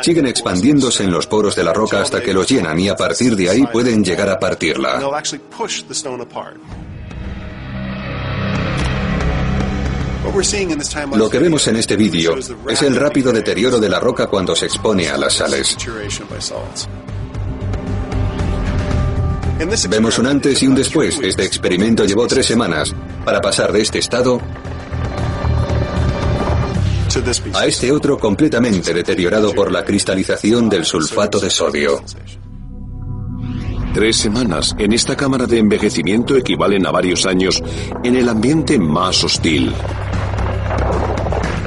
siguen expandiéndose en los poros de la roca hasta que los llenan y a partir de ahí pueden llegar a partirla. Lo que vemos en este vídeo es el rápido deterioro de la roca cuando se expone a las sales. Vemos un antes y un después. Este experimento llevó 3 semanas para pasar de este estado a este otro completamente deteriorado por la cristalización del sulfato de sodio. 3 semanas en esta cámara de envejecimiento equivalen a varios años en el ambiente más hostil.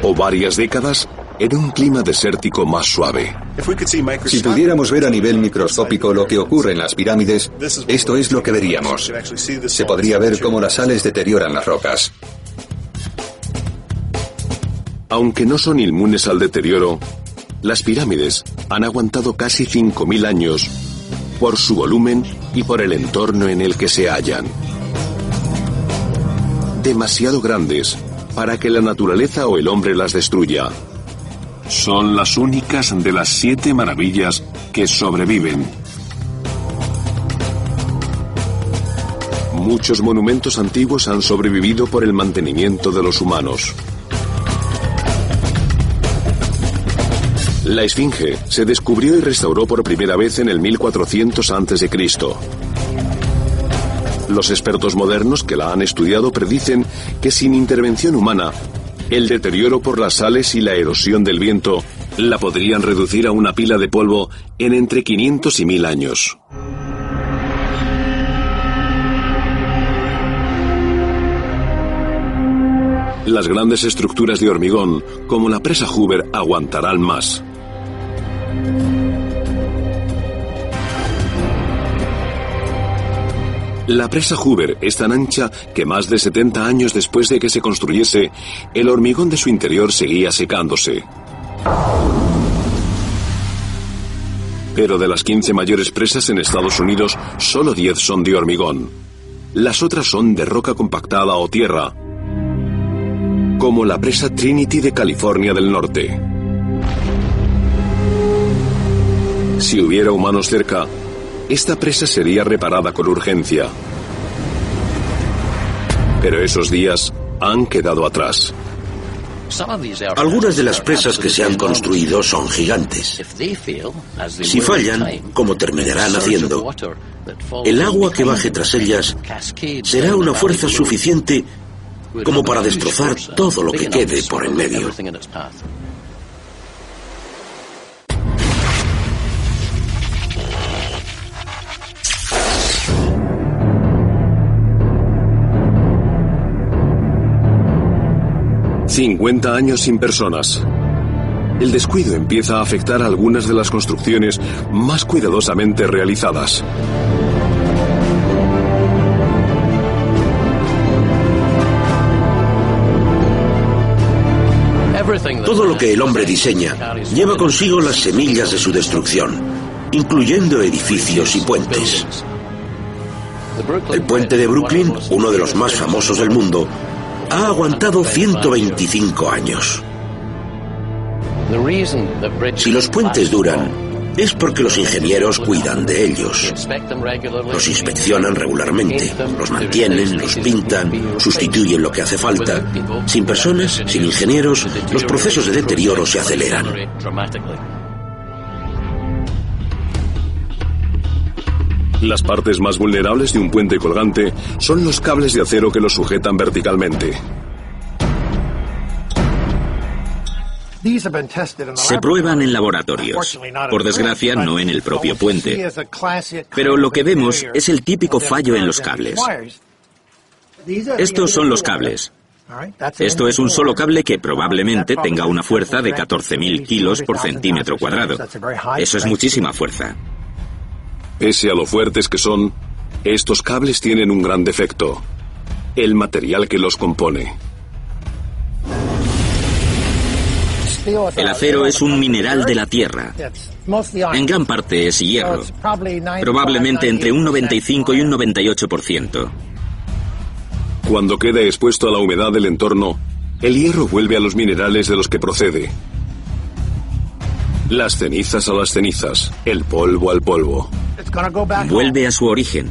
O varias décadas en un clima desértico más suave. Si pudiéramos ver a nivel microscópico lo que ocurre en las pirámides, esto es lo que veríamos. Se podría ver cómo las sales deterioran las rocas. Aunque no son inmunes al deterioro, las pirámides han aguantado casi 5.000 años por su volumen y por el entorno en el que se hallan. Demasiado grandes para que la naturaleza o el hombre las destruya. Son las únicas de las 7 maravillas que sobreviven. Muchos monumentos antiguos han sobrevivido por el mantenimiento de los humanos. La Esfinge se descubrió y restauró por primera vez en el 1400 a.C. Los expertos modernos que la han estudiado predicen que sin intervención humana, el deterioro por las sales y la erosión del viento la podrían reducir a una pila de polvo en entre 500 y 1000 años. Las grandes estructuras de hormigón, como la presa Hoover, aguantarán más. La presa Hoover es tan ancha que más de 70 años después de que se construyese, el hormigón de su interior seguía secándose. Pero de las 15 mayores presas en Estados Unidos, solo 10 son de hormigón. Las otras son de roca compactada o tierra, como la presa Trinity de California del Norte. Si hubiera humanos cerca, esta presa sería reparada con urgencia. Pero esos días han quedado atrás. Algunas de las presas que se han construido son gigantes. Si fallan, como terminarán haciendo, el agua que baje tras ellas será una fuerza suficiente como para destrozar todo lo que quede por en medio. «50 años sin personas». El descuido empieza a afectar a algunas de las construcciones más cuidadosamente realizadas. Todo lo que el hombre diseña lleva consigo las semillas de su destrucción, incluyendo edificios y puentes. El puente de Brooklyn, uno de los más famosos del mundo, ha aguantado 125 años. Si los puentes duran, es porque los ingenieros cuidan de ellos. Los inspeccionan regularmente, los mantienen, los pintan, sustituyen lo que hace falta. Sin personas, sin ingenieros, los procesos de deterioro se aceleran. Las partes más vulnerables de un puente colgante son los cables de acero que lo sujetan verticalmente. Se prueban en laboratorios, por desgracia no en el propio puente. Pero lo que vemos es el típico fallo en los cables. Estos son los cables. Esto es un solo cable que probablemente tenga una fuerza de 14.000 kilos por centímetro cuadrado. Eso es muchísima fuerza. Pese a lo fuertes que son, estos cables tienen un gran defecto: el material que los compone. El acero es un mineral de la tierra. En gran parte es hierro, probablemente entre un 95 y un 98%. Cuando queda expuesto a la humedad del entorno, el hierro vuelve a los minerales de los que procede. Las cenizas a las cenizas, el polvo al polvo. Vuelve a su origen.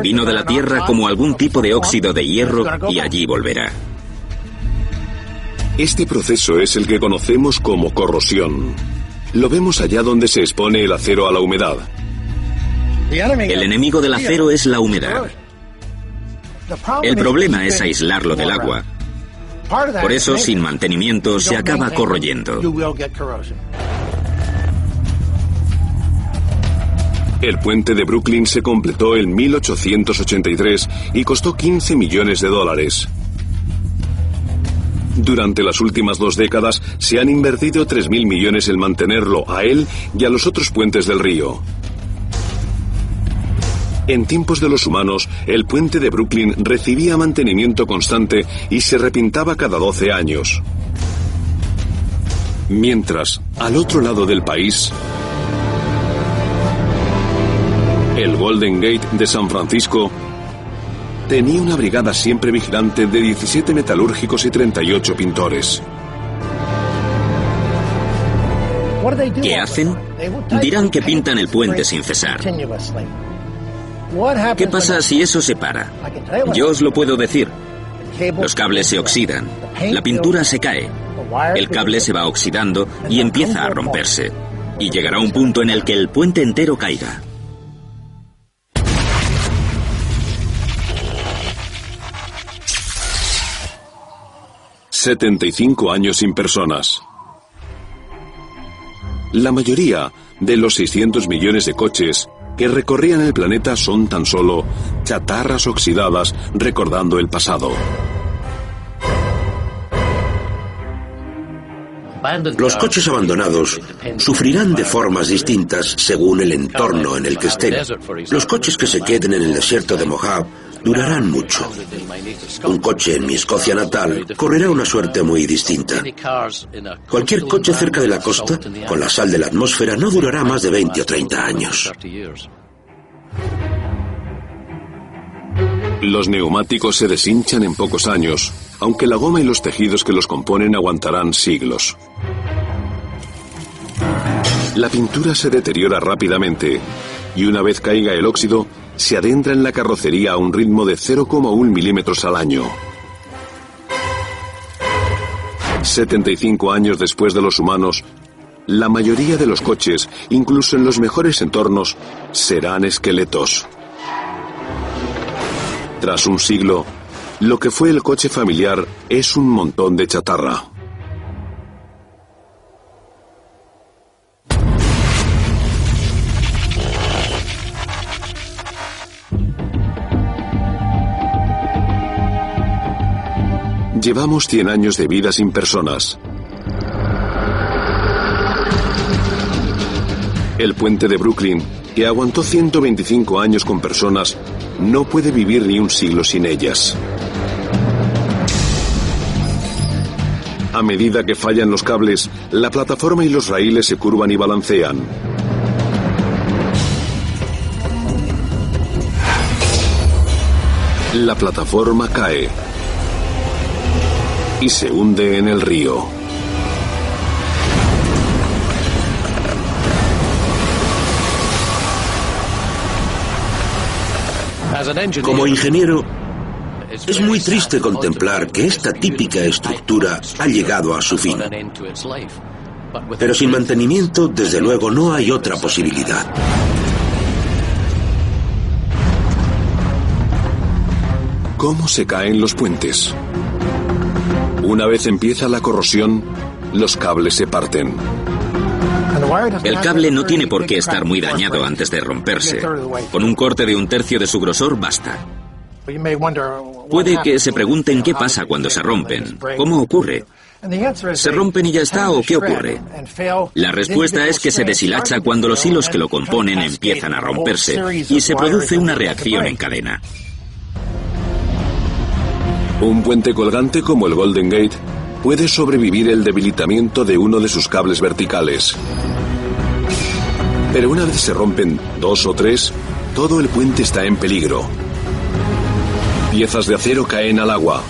Vino de la tierra como algún tipo de óxido de hierro y allí volverá. Este proceso es el que conocemos como corrosión. Lo vemos allá donde se expone el acero a la humedad. El enemigo del acero es la humedad. El problema es aislarlo del agua. Por eso, sin mantenimiento, se acaba corroyendo. El puente de Brooklyn se completó en 1883 y costó $15 millones. Durante las últimas 2 décadas se han invertido 3.000 millones en mantenerlo a él y a los otros puentes del río. En tiempos de los humanos, el puente de Brooklyn recibía mantenimiento constante y se repintaba cada 12 años. Mientras, al otro lado del país, el Golden Gate de San Francisco tenía una brigada siempre vigilante de 17 metalúrgicos y 38 pintores. ¿Qué hacen? Dirán que pintan el puente sin cesar. ¿Qué pasa si eso se para? Yo os lo puedo decir. Los cables se oxidan, la pintura se cae, el cable se va oxidando y empieza a romperse. Y llegará un punto en el que el puente entero caiga. «75 años sin personas». La mayoría de los 600 millones de coches que recorrían el planeta son tan solo chatarras oxidadas recordando el pasado. Los coches abandonados sufrirán de formas distintas según el entorno en el que estén. Los coches que se queden en el desierto de Mojave durarán mucho. Un coche en mi Escocia natal correrá una suerte muy distinta. Cualquier coche cerca de la costa, con la sal de la atmósfera, no durará más de 20 o 30 años. Los neumáticos se deshinchan en pocos años, aunque la goma y los tejidos que los componen aguantarán siglos. La pintura se deteriora rápidamente y una vez caiga el óxido, se adentra en la carrocería a un ritmo de 0,1 milímetros al año. 75 años después de los humanos, la mayoría de los coches, incluso en los mejores entornos, serán esqueletos. Tras un siglo, lo que fue el coche familiar es un montón de chatarra. Llevamos 100 años de vida sin personas. El puente de Brooklyn, que aguantó 125 años con personas, no puede vivir ni un siglo sin ellas. A medida que fallan los cables, la plataforma y los raíles se curvan y balancean. La plataforma cae y se hunde en el río. Como ingeniero, es muy triste contemplar que esta típica estructura ha llegado a su fin. Pero sin mantenimiento, desde luego, no hay otra posibilidad. ¿Cómo se caen los puentes? Una vez empieza la corrosión, los cables se parten. El cable no tiene por qué estar muy dañado antes de romperse. Con un corte de 1/3 de su grosor basta. Puede que se pregunten qué pasa cuando se rompen. ¿Cómo ocurre? ¿Se rompen y ya está o qué ocurre? La respuesta es que se deshilacha cuando los hilos que lo componen empiezan a romperse y se produce una reacción en cadena. Un puente colgante como el Golden Gate puede sobrevivir el debilitamiento de uno de sus cables verticales. Pero una vez se rompen 2 o 3, todo el puente está en peligro. Piezas de acero caen al agua.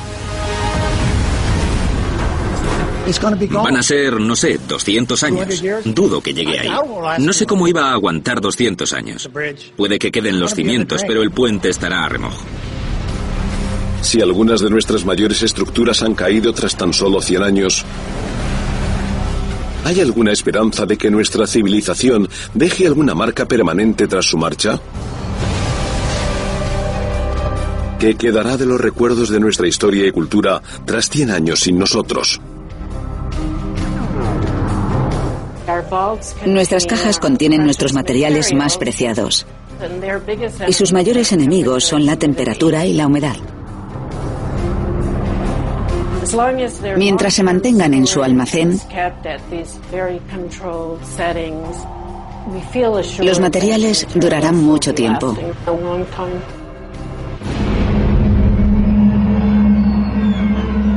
Van a ser, no sé, 200 años. Dudo que llegue ahí. No sé cómo iba a aguantar 200 años. Puede que queden los cimientos, pero el puente estará a remojo. Si algunas de nuestras mayores estructuras han caído tras tan solo 100 años, ¿hay alguna esperanza de que nuestra civilización deje alguna marca permanente tras su marcha? ¿Qué quedará de los recuerdos de nuestra historia y cultura tras 100 años sin nosotros? Nuestras cajas contienen nuestros materiales más preciados. Y sus mayores enemigos son la temperatura y la humedad. Mientras se mantengan en su almacén, los materiales durarán mucho tiempo.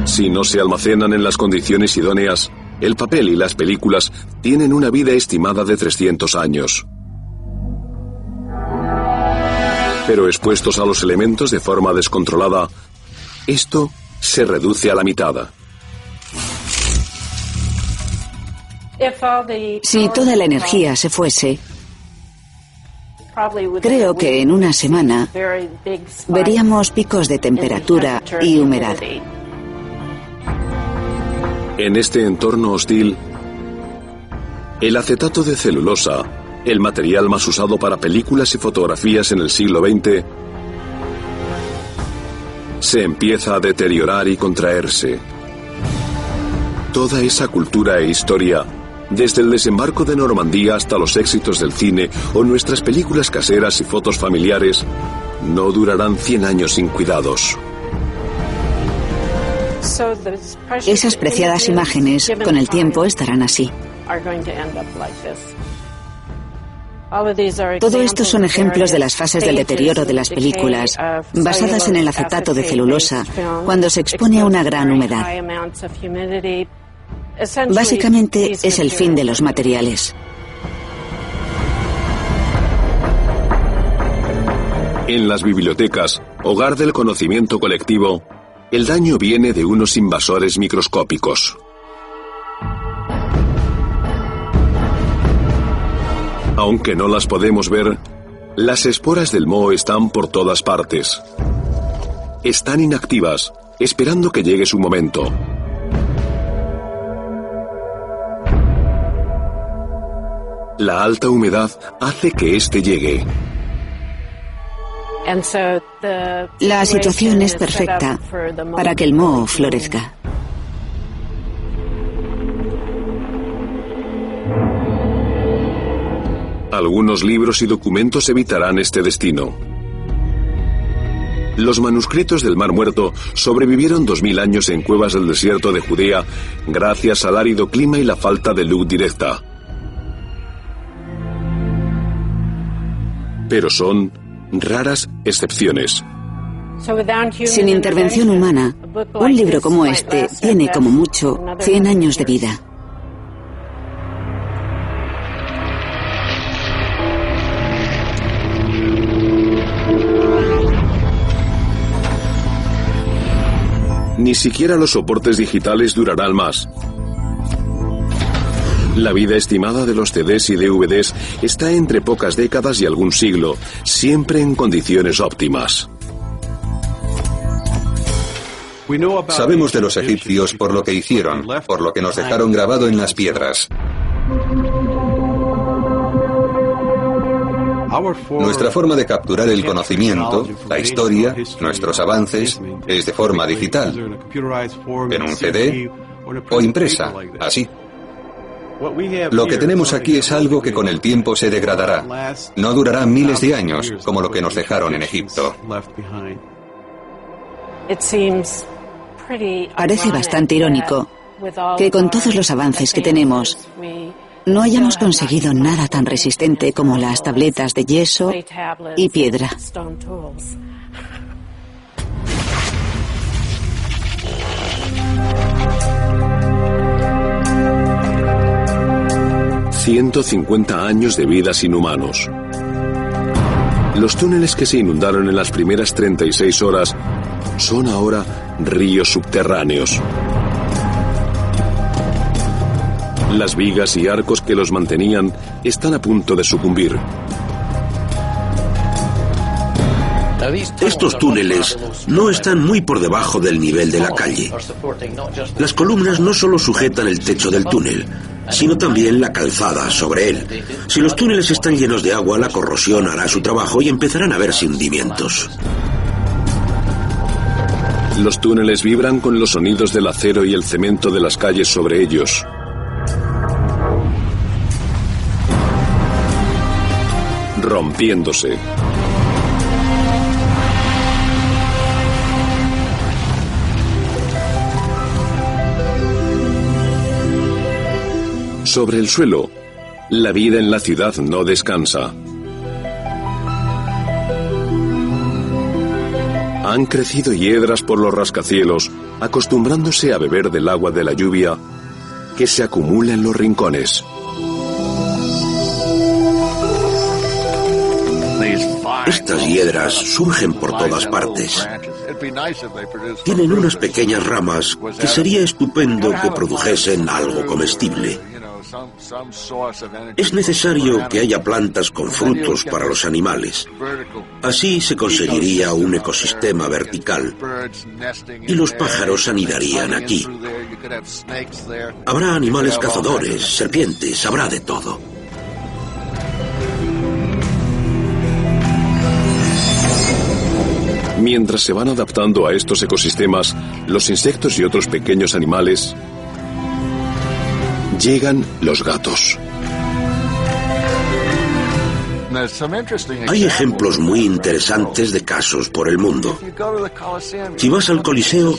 Si no se almacenan en las condiciones idóneas, el papel y las películas tienen una vida estimada de 300 años. Pero expuestos a los elementos de forma descontrolada, esto se reduce a la mitad. Si toda la energía se fuese, creo que en una semana veríamos picos de temperatura y humedad. En este entorno hostil, el acetato de celulosa, el material más usado para películas y fotografías en el siglo XX, se empieza a deteriorar y contraerse. Toda esa cultura e historia, desde el desembarco de Normandía hasta los éxitos del cine o nuestras películas caseras y fotos familiares, no durarán 100 años sin cuidados. Esas preciadas imágenes, con el tiempo, estarán así. Todo esto son ejemplos de las fases del deterioro de las películas, basadas en el acetato de celulosa, cuando se expone a una gran humedad. Básicamente es el fin de los materiales. En las bibliotecas, hogar del conocimiento colectivo, el daño viene de unos invasores microscópicos. Aunque no las podemos ver, las esporas del moho están por todas partes. Están inactivas, esperando que llegue su momento. La alta humedad hace que este llegue. La situación es perfecta para que el moho florezca. Algunos libros y documentos evitarán este destino. Los manuscritos del Mar Muerto sobrevivieron 2000 años en cuevas del desierto de Judea gracias al árido clima y la falta de luz directa. Pero son raras excepciones. Sin intervención humana, un libro como este tiene como mucho 100 años de vida. Ni siquiera los soportes digitales durarán más. La vida estimada de los CDs y DVDs está entre pocas décadas y algún siglo, siempre en condiciones óptimas. Sabemos de los egipcios por lo que hicieron, por lo que nos dejaron grabado en las piedras. Nuestra forma de capturar el conocimiento, la historia, nuestros avances, es de forma digital, en un CD o impresa, así. Lo que tenemos aquí es algo que con el tiempo se degradará. No durará miles de años, como lo que nos dejaron en Egipto. Parece bastante irónico que con todos los avances que tenemos, no hayamos conseguido nada tan resistente como las tabletas de yeso y piedra. ...150 años de vida sin humanos. Los túneles que se inundaron en las primeras 36 horas... son ahora ríos subterráneos. Las vigas y arcos que los mantenían están a punto de sucumbir. Estos túneles no están muy por debajo del nivel de la calle. Las columnas no solo sujetan el techo del túnel, sino también la calzada sobre él. Si los túneles están llenos de agua, la corrosión hará su trabajo y empezarán a verse hundimientos. Los túneles vibran con los sonidos del acero y el cemento de las calles sobre ellos. Rompiéndose. Sobre el suelo, la vida en la ciudad no descansa. Han crecido hiedras por los rascacielos, acostumbrándose a beber del agua de la lluvia que se acumula en los rincones. Estas hiedras surgen por todas partes. Tienen unas pequeñas ramas que sería estupendo que produjesen algo comestible. Es necesario que haya plantas con frutos para los animales. Así se conseguiría un ecosistema vertical y los pájaros anidarían aquí. Habrá animales cazadores, serpientes, habrá de todo. Mientras se van adaptando a estos ecosistemas, los insectos y otros pequeños animales, llegan los gatos. Hay ejemplos muy interesantes de casos por el mundo. Si vas al Coliseo,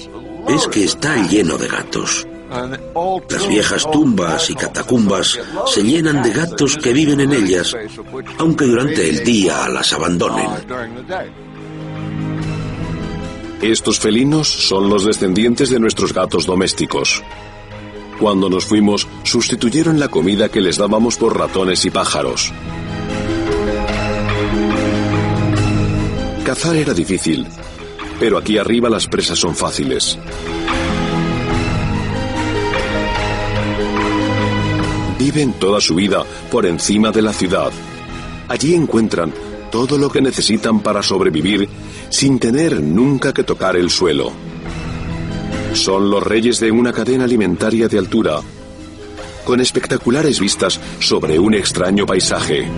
ves que está lleno de gatos. Las viejas tumbas y catacumbas se llenan de gatos que viven en ellas, aunque durante el día las abandonen. Estos felinos son los descendientes de nuestros gatos domésticos. Cuando nos fuimos, sustituyeron la comida que les dábamos por ratones y pájaros. Cazar era difícil, pero aquí arriba las presas son fáciles. Viven toda su vida por encima de la ciudad. Allí encuentran todo lo que necesitan para sobrevivir sin tener nunca que tocar el suelo. Son los reyes de una cadena alimentaria de altura con espectaculares vistas sobre un extraño paisaje.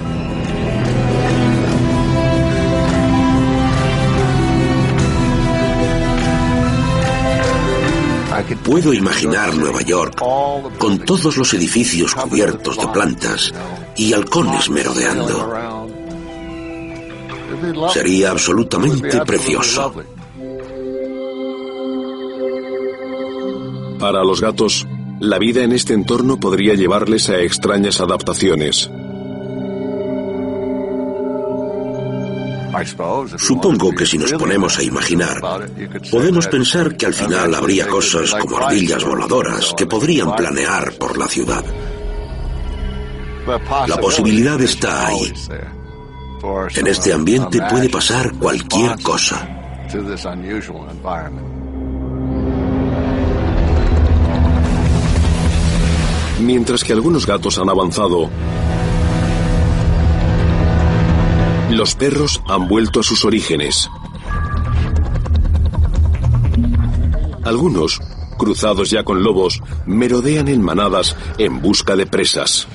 Puedo imaginar Nueva York con todos los edificios cubiertos de plantas y halcones merodeando. Sería absolutamente precioso. Para los gatos, la vida en este entorno podría llevarles a extrañas adaptaciones. Supongo que si nos ponemos a imaginar, podemos pensar que al final habría cosas como ardillas voladoras que podrían planear por la ciudad. La posibilidad está ahí. En este ambiente puede pasar cualquier cosa. Mientras que algunos gatos han avanzado, los perros han vuelto a sus orígenes. Algunos, cruzados ya con lobos, merodean en manadas en busca de presas.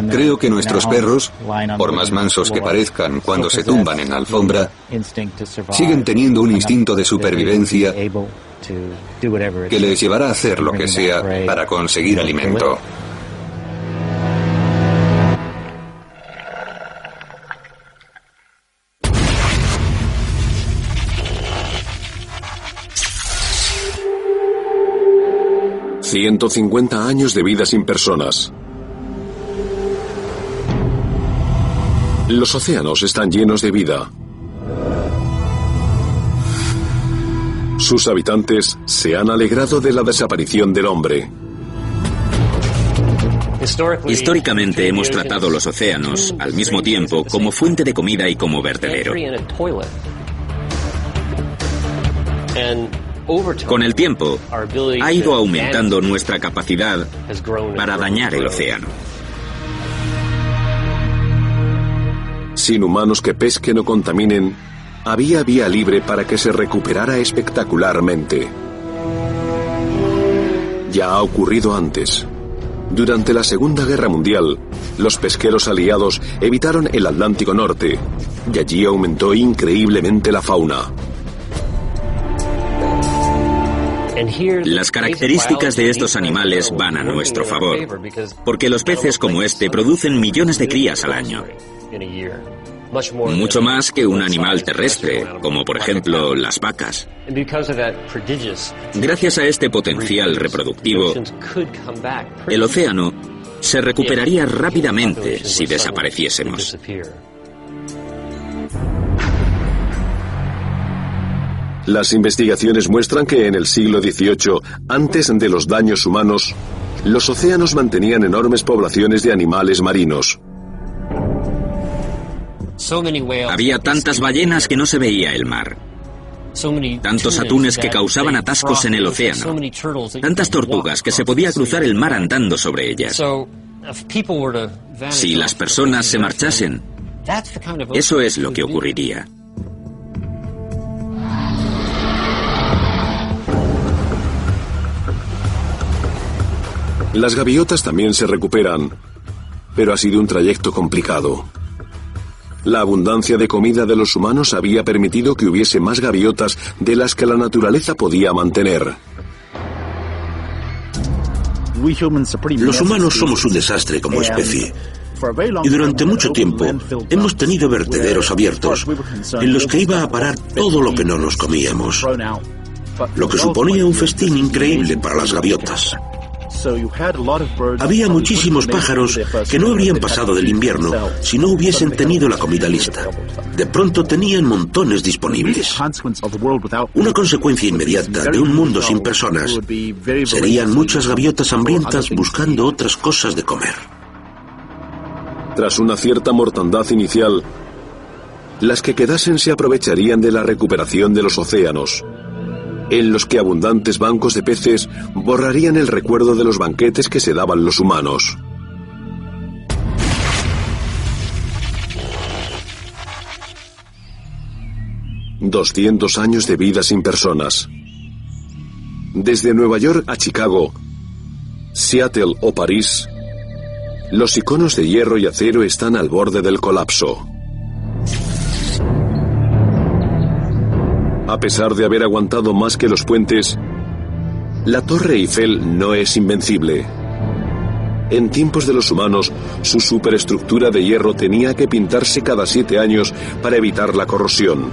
Creo que nuestros perros, por más mansos que parezcan cuando se tumban en la alfombra, siguen teniendo un instinto de supervivencia que les llevará a hacer lo que sea para conseguir alimento. ...150 años de vida sin personas. Los océanos están llenos de vida. Sus habitantes se han alegrado de la desaparición del hombre. Históricamente hemos tratado los océanos al mismo tiempo como fuente de comida y como vertedero. Con el tiempo, ha ido aumentando nuestra capacidad para dañar el océano. Sin humanos que pesquen o contaminen, había vía libre para que se recuperara espectacularmente. Ya ha ocurrido antes. Durante la Segunda Guerra Mundial, los pesqueros aliados evitaron el Atlántico Norte, y allí aumentó increíblemente la fauna. Las características de estos animales van a nuestro favor, porque los peces como este producen millones de crías al año. Mucho más que un animal terrestre, como por ejemplo las vacas. Gracias a este potencial reproductivo, el océano se recuperaría rápidamente si desapareciésemos. Las investigaciones muestran que en el siglo XVIII, antes de los daños humanos, los océanos mantenían enormes poblaciones de animales marinos. Había tantas ballenas que no se veía el mar. Tantos atunes que causaban atascos en el océano. Tantas tortugas que se podía cruzar el mar andando sobre ellas. Si las personas se marchasen, eso es lo que ocurriría. Las gaviotas también se recuperan, pero ha sido un trayecto complicado. La abundancia de comida de los humanos había permitido que hubiese más gaviotas de las que la naturaleza podía mantener. Los humanos somos un desastre como especie. Y durante mucho tiempo hemos tenido vertederos abiertos en los que iba a parar todo lo que no nos comíamos, lo que suponía un festín increíble para las gaviotas. Había muchísimos pájaros que no habrían pasado del invierno si no hubiesen tenido la comida lista. De pronto tenían montones disponibles. Una consecuencia inmediata de un mundo sin personas serían muchas gaviotas hambrientas buscando otras cosas de comer. Tras una cierta mortandad inicial, las que quedasen se aprovecharían de la recuperación de los océanos, en los que abundantes bancos de peces borrarían el recuerdo de los banquetes que se daban los humanos. 200 años de vida sin personas. Desde Nueva York a Chicago, Seattle o París, los iconos de hierro y acero están al borde del colapso. A pesar de haber aguantado más que los puentes, la Torre Eiffel no es invencible. En tiempos de los humanos, su superestructura de hierro tenía que pintarse cada 7 años para evitar la corrosión.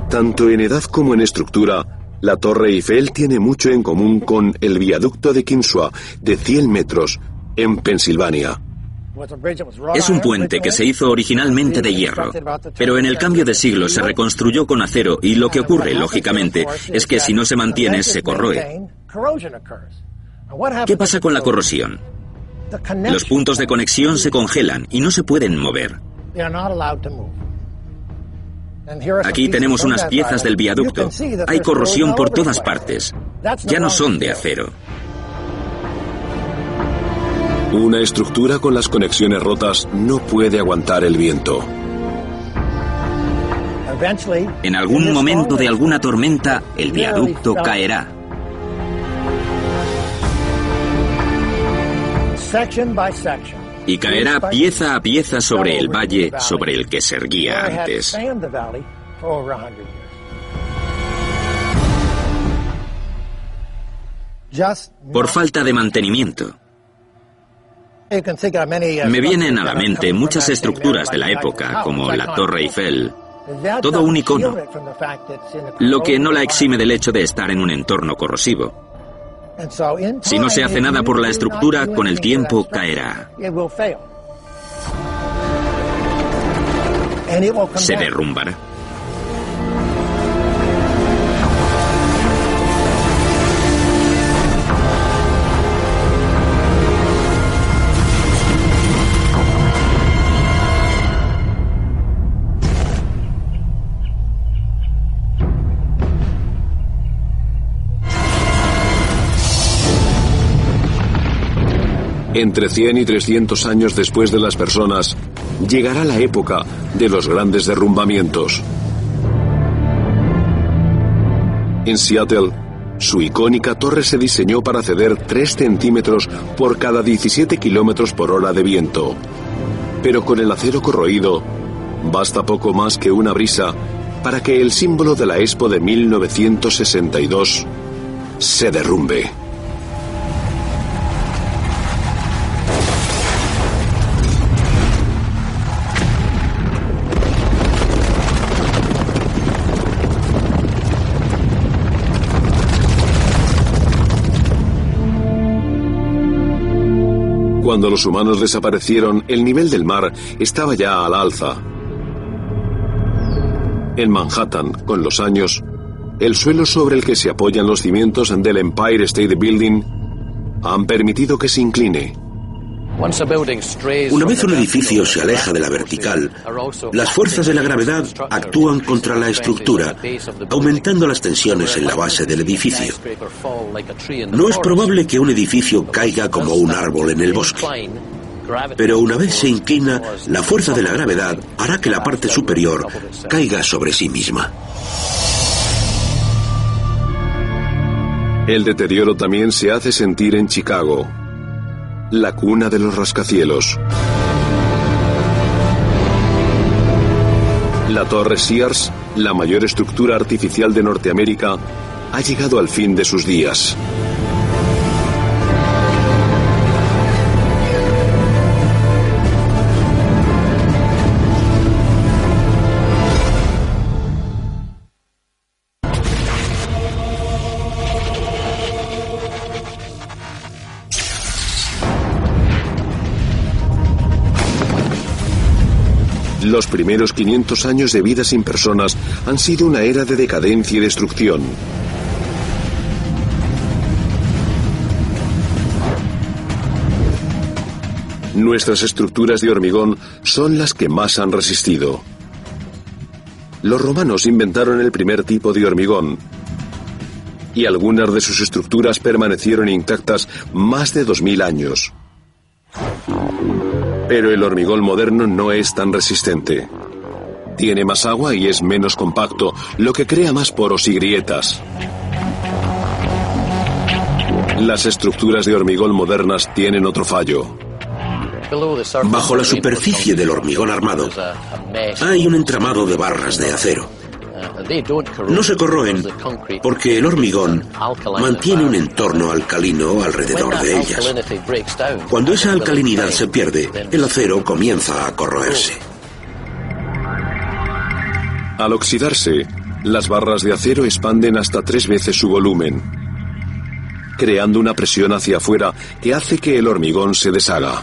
Tanto en edad como en estructura, la Torre Eiffel tiene mucho en común con el viaducto de Kinshaw, de 100 metros, en Pensilvania. Es un puente que se hizo originalmente de hierro, pero en el cambio de siglo se reconstruyó con acero y lo que ocurre, lógicamente, es que si no se mantiene, se corroe. ¿Qué pasa con la corrosión? Los puntos de conexión se congelan y no se pueden mover. Aquí tenemos unas piezas del viaducto. Hay corrosión por todas partes. Ya no son de acero. Una estructura con las conexiones rotas no puede aguantar el viento. En algún momento de alguna tormenta, el viaducto caerá. Y caerá pieza a pieza sobre el valle sobre el que se erguía antes. Por falta de mantenimiento. Me vienen a la mente muchas estructuras de la época, como la Torre Eiffel, todo un icono, lo que no la exime del hecho de estar en un entorno corrosivo. Si no se hace nada por la estructura, con el tiempo caerá. Se derrumbará. Entre 100 y 300 años después de las personas, llegará la época de los grandes derrumbamientos. En Seattle, su icónica torre se diseñó para ceder 3 centímetros por cada 17 kilómetros por hora de viento. Pero con el acero corroído, basta poco más que una brisa para que el símbolo de la Expo de 1962 se derrumbe. Cuando los humanos desaparecieron, el nivel del mar estaba ya al alza. En Manhattan, con los años, el suelo sobre el que se apoyan los cimientos del Empire State Building han permitido que se incline. Una vez un edificio se aleja de la vertical, las fuerzas de la gravedad actúan contra la estructura, aumentando las tensiones en la base del edificio. No es probable que un edificio caiga como un árbol en el bosque, pero una vez se inclina, la fuerza de la gravedad hará que la parte superior caiga sobre sí misma. El deterioro también se hace sentir en Chicago, la cuna de los rascacielos. La Torre Sears, la mayor estructura artificial de Norteamérica, ha llegado al fin de sus días. Los primeros 500 años de vida sin personas han sido una era de decadencia y destrucción. Nuestras estructuras de hormigón son las que más han resistido. Los romanos inventaron el primer tipo de hormigón, y algunas de sus estructuras permanecieron intactas más de 2000 años. Pero el hormigón moderno no es tan resistente. Tiene más agua y es menos compacto, lo que crea más poros y grietas. Las estructuras de hormigón modernas tienen otro fallo. Bajo la superficie del hormigón armado hay un entramado de barras de acero. No se corroen porque el hormigón mantiene un entorno alcalino alrededor de ellas. Cuando esa alcalinidad se pierde, el acero comienza a corroerse. Al oxidarse, las barras de acero expanden hasta 3 veces su volumen, creando una presión hacia afuera que hace que el hormigón se deshaga.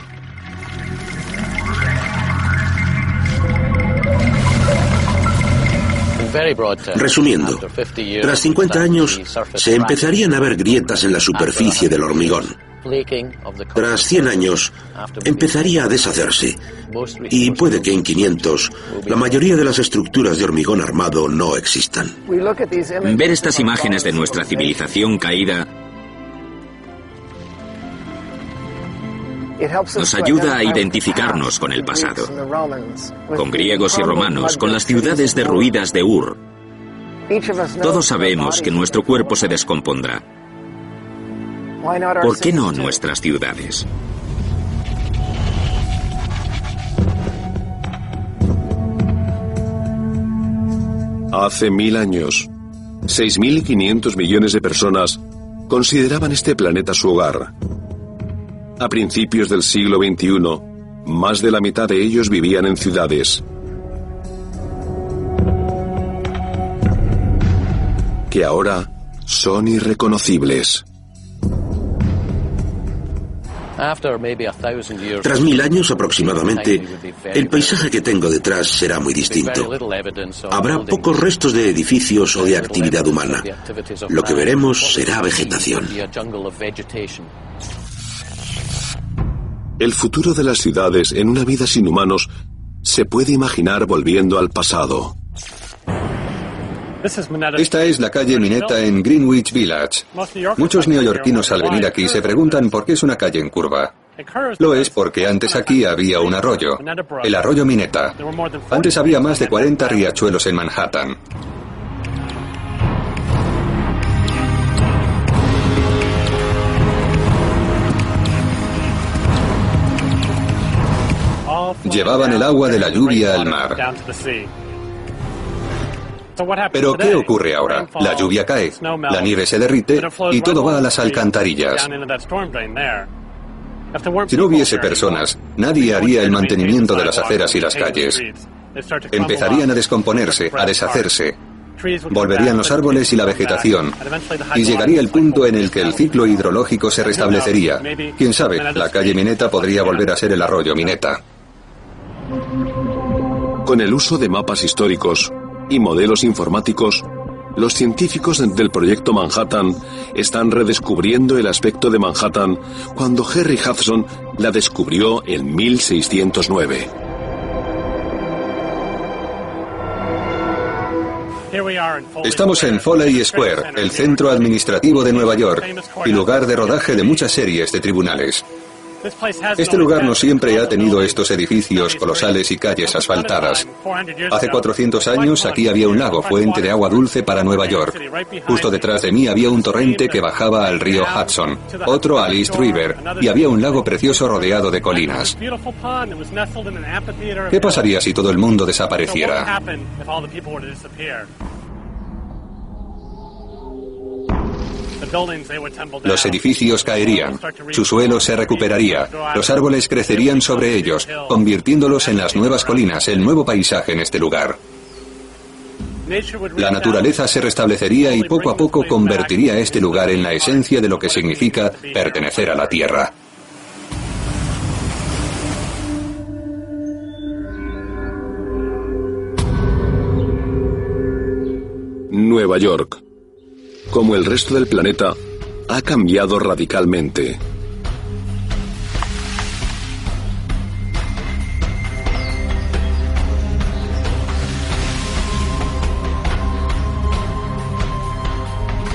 Resumiendo, tras 50 años se empezarían a ver grietas en la superficie del hormigón. Tras 100 años empezaría a deshacerse y puede que en 500 la mayoría de las estructuras de hormigón armado no existan. Ver estas imágenes de nuestra civilización caída nos ayuda a identificarnos con el pasado, con griegos y romanos, con las ciudades derruidas de Ur. Todos sabemos que nuestro cuerpo se descompondrá. ¿Por qué no nuestras ciudades? Hace 1000 años, 6.500 millones de personas consideraban este planeta su hogar. A principios del siglo XXI, más de la mitad de ellos vivían en ciudades, que ahora son irreconocibles. Tras 1000 años aproximadamente, el paisaje que tengo detrás será muy distinto. Habrá pocos restos de edificios o de actividad humana. Lo que veremos será vegetación. El futuro de las ciudades en una vida sin humanos se puede imaginar volviendo al pasado. Esta es la calle Minetta en Greenwich Village. Muchos neoyorquinos al venir aquí se preguntan por qué es una calle en curva. Lo es porque antes aquí había un arroyo, el arroyo Minetta. Antes había más de 40 riachuelos en Manhattan. Llevaban el agua de la lluvia al mar. Pero ¿qué ocurre ahora? La lluvia cae, la nieve se derrite y todo va a las alcantarillas. Si no hubiese personas, nadie haría el mantenimiento de las aceras y las calles. Empezarían a descomponerse, a deshacerse. Volverían los árboles y la vegetación. Y llegaría el punto en el que el ciclo hidrológico se restablecería. Quién sabe, la calle Minetta podría volver a ser el arroyo Minetta. Con el uso de mapas históricos y modelos informáticos, los científicos del proyecto Manhattan están redescubriendo el aspecto de Manhattan cuando Henry Hudson la descubrió en 1609. Estamos en Foley Square, el centro administrativo de Nueva York y lugar de rodaje de muchas series de tribunales. Este lugar no siempre ha tenido estos edificios colosales y calles asfaltadas. Hace 400 años aquí había un lago, fuente de agua dulce para Nueva York. Justo detrás de mí había un torrente que bajaba al río Hudson, otro al East River, y había un lago precioso rodeado de colinas. ¿Qué pasaría si todo el mundo desapareciera? Los edificios caerían, su suelo se recuperaría, los árboles crecerían sobre ellos, convirtiéndolos en las nuevas colinas, el nuevo paisaje en este lugar. La naturaleza se restablecería y poco a poco convertiría este lugar en la esencia de lo que significa pertenecer a la Tierra. Nueva York, como el resto del planeta, ha cambiado radicalmente.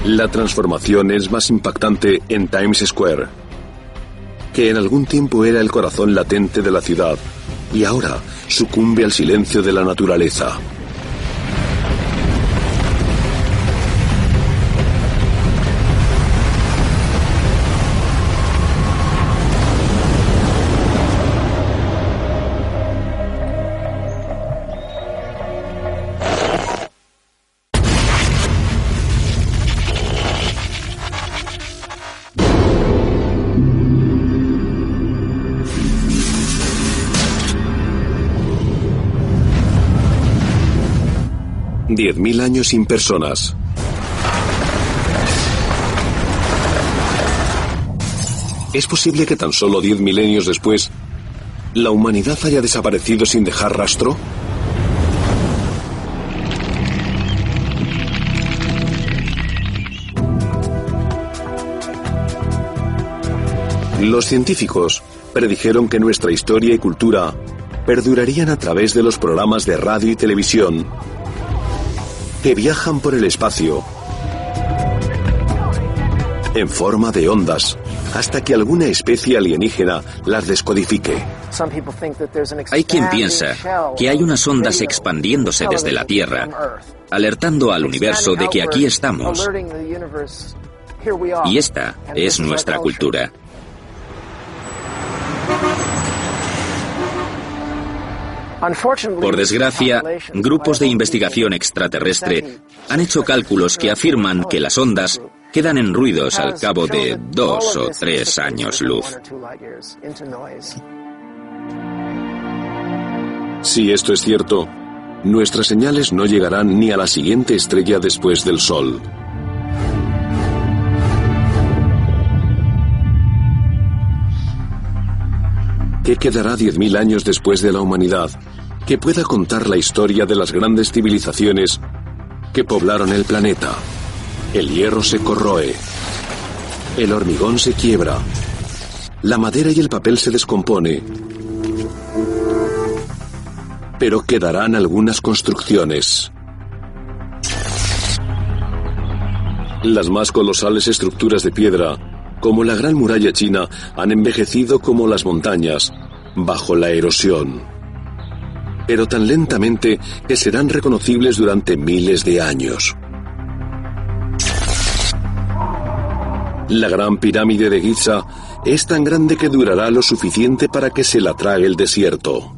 La transformación es más impactante en Times Square, que en algún tiempo era el corazón latente de la ciudad, y ahora sucumbe al silencio de la naturaleza. $10.000 años sin personas. ¿Es posible que tan solo 10 milenios después la humanidad haya desaparecido sin dejar rastro? Los científicos predijeron que nuestra historia y cultura perdurarían a través de los programas de radio y televisión que viajan por el espacio en forma de ondas hasta que alguna especie alienígena las descodifique. Hay quien piensa que hay unas ondas expandiéndose desde la Tierra, alertando al universo de que aquí estamos. Y esta es nuestra cultura. Por desgracia, grupos de investigación extraterrestre han hecho cálculos que afirman que las ondas quedan en ruidos al cabo de 2 o 3 años luz. Si esto es cierto, nuestras señales no llegarán ni a la siguiente estrella después del Sol. ¿Qué quedará 10.000 años después de la humanidad que pueda contar la historia de las grandes civilizaciones que poblaron el planeta? El hierro se corroe, el hormigón se quiebra, la madera y el papel se descompone, pero quedarán algunas construcciones. Las más colosales estructuras de piedra, como la Gran Muralla China, han envejecido como las montañas, bajo la erosión. Pero tan lentamente que serán reconocibles durante miles de años. La Gran Pirámide de Giza es tan grande que durará lo suficiente para que se la trague el desierto.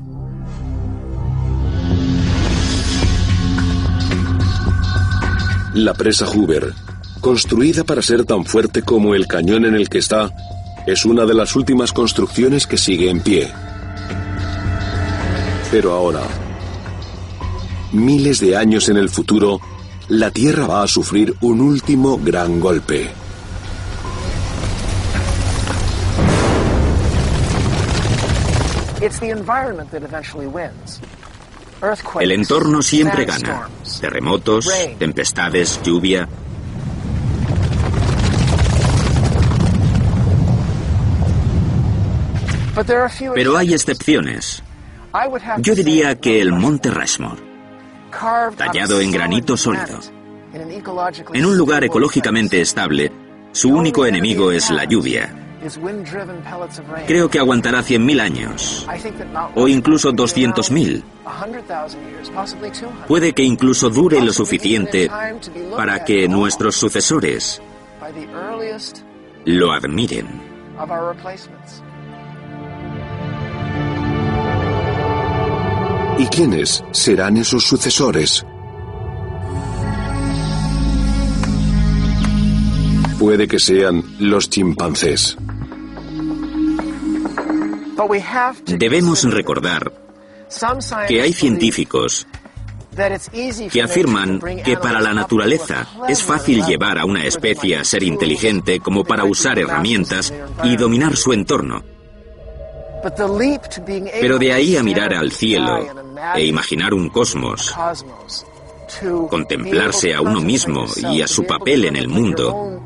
La presa Hoover, construida para ser tan fuerte como el cañón en el que está, es una de las últimas construcciones que sigue en pie. Pero ahora, miles de años en el futuro, la Tierra va a sufrir un último gran golpe. El entorno siempre gana. Terremotos, tempestades, lluvia. Pero hay excepciones. Yo diría que el Monte Rushmore, tallado en granito sólido. En un lugar ecológicamente estable, su único enemigo es la lluvia. Creo que aguantará 100.000 años, o incluso 200.000. Puede que incluso dure lo suficiente para que nuestros sucesores lo admiren. ¿Y quiénes serán esos sucesores? Puede que sean los chimpancés. Debemos recordar que hay científicos que afirman que para la naturaleza es fácil llevar a una especie a ser inteligente como para usar herramientas y dominar su entorno. Pero de ahí a mirar al cielo e imaginar un cosmos, contemplarse a uno mismo y a su papel en el mundo,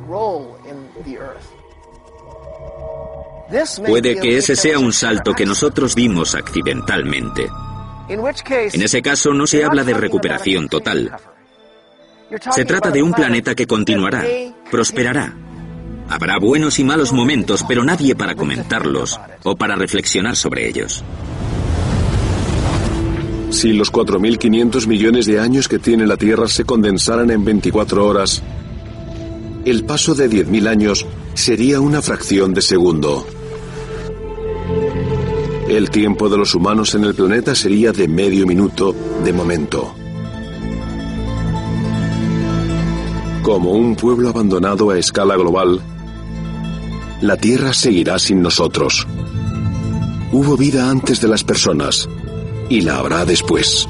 puede que ese sea un salto que nosotros dimos accidentalmente. En ese caso no se habla de recuperación total. Se trata de un planeta que continuará, prosperará. Habrá buenos y malos momentos, pero nadie para comentarlos o para reflexionar sobre ellos. Si los 4.500 millones de años que tiene la Tierra se condensaran en 24 horas, el paso de 10.000 años sería una fracción de segundo. El tiempo de los humanos en el planeta sería de medio minuto de momento. Como un pueblo abandonado a escala global, la Tierra seguirá sin nosotros. Hubo vida antes de las personas y la habrá después.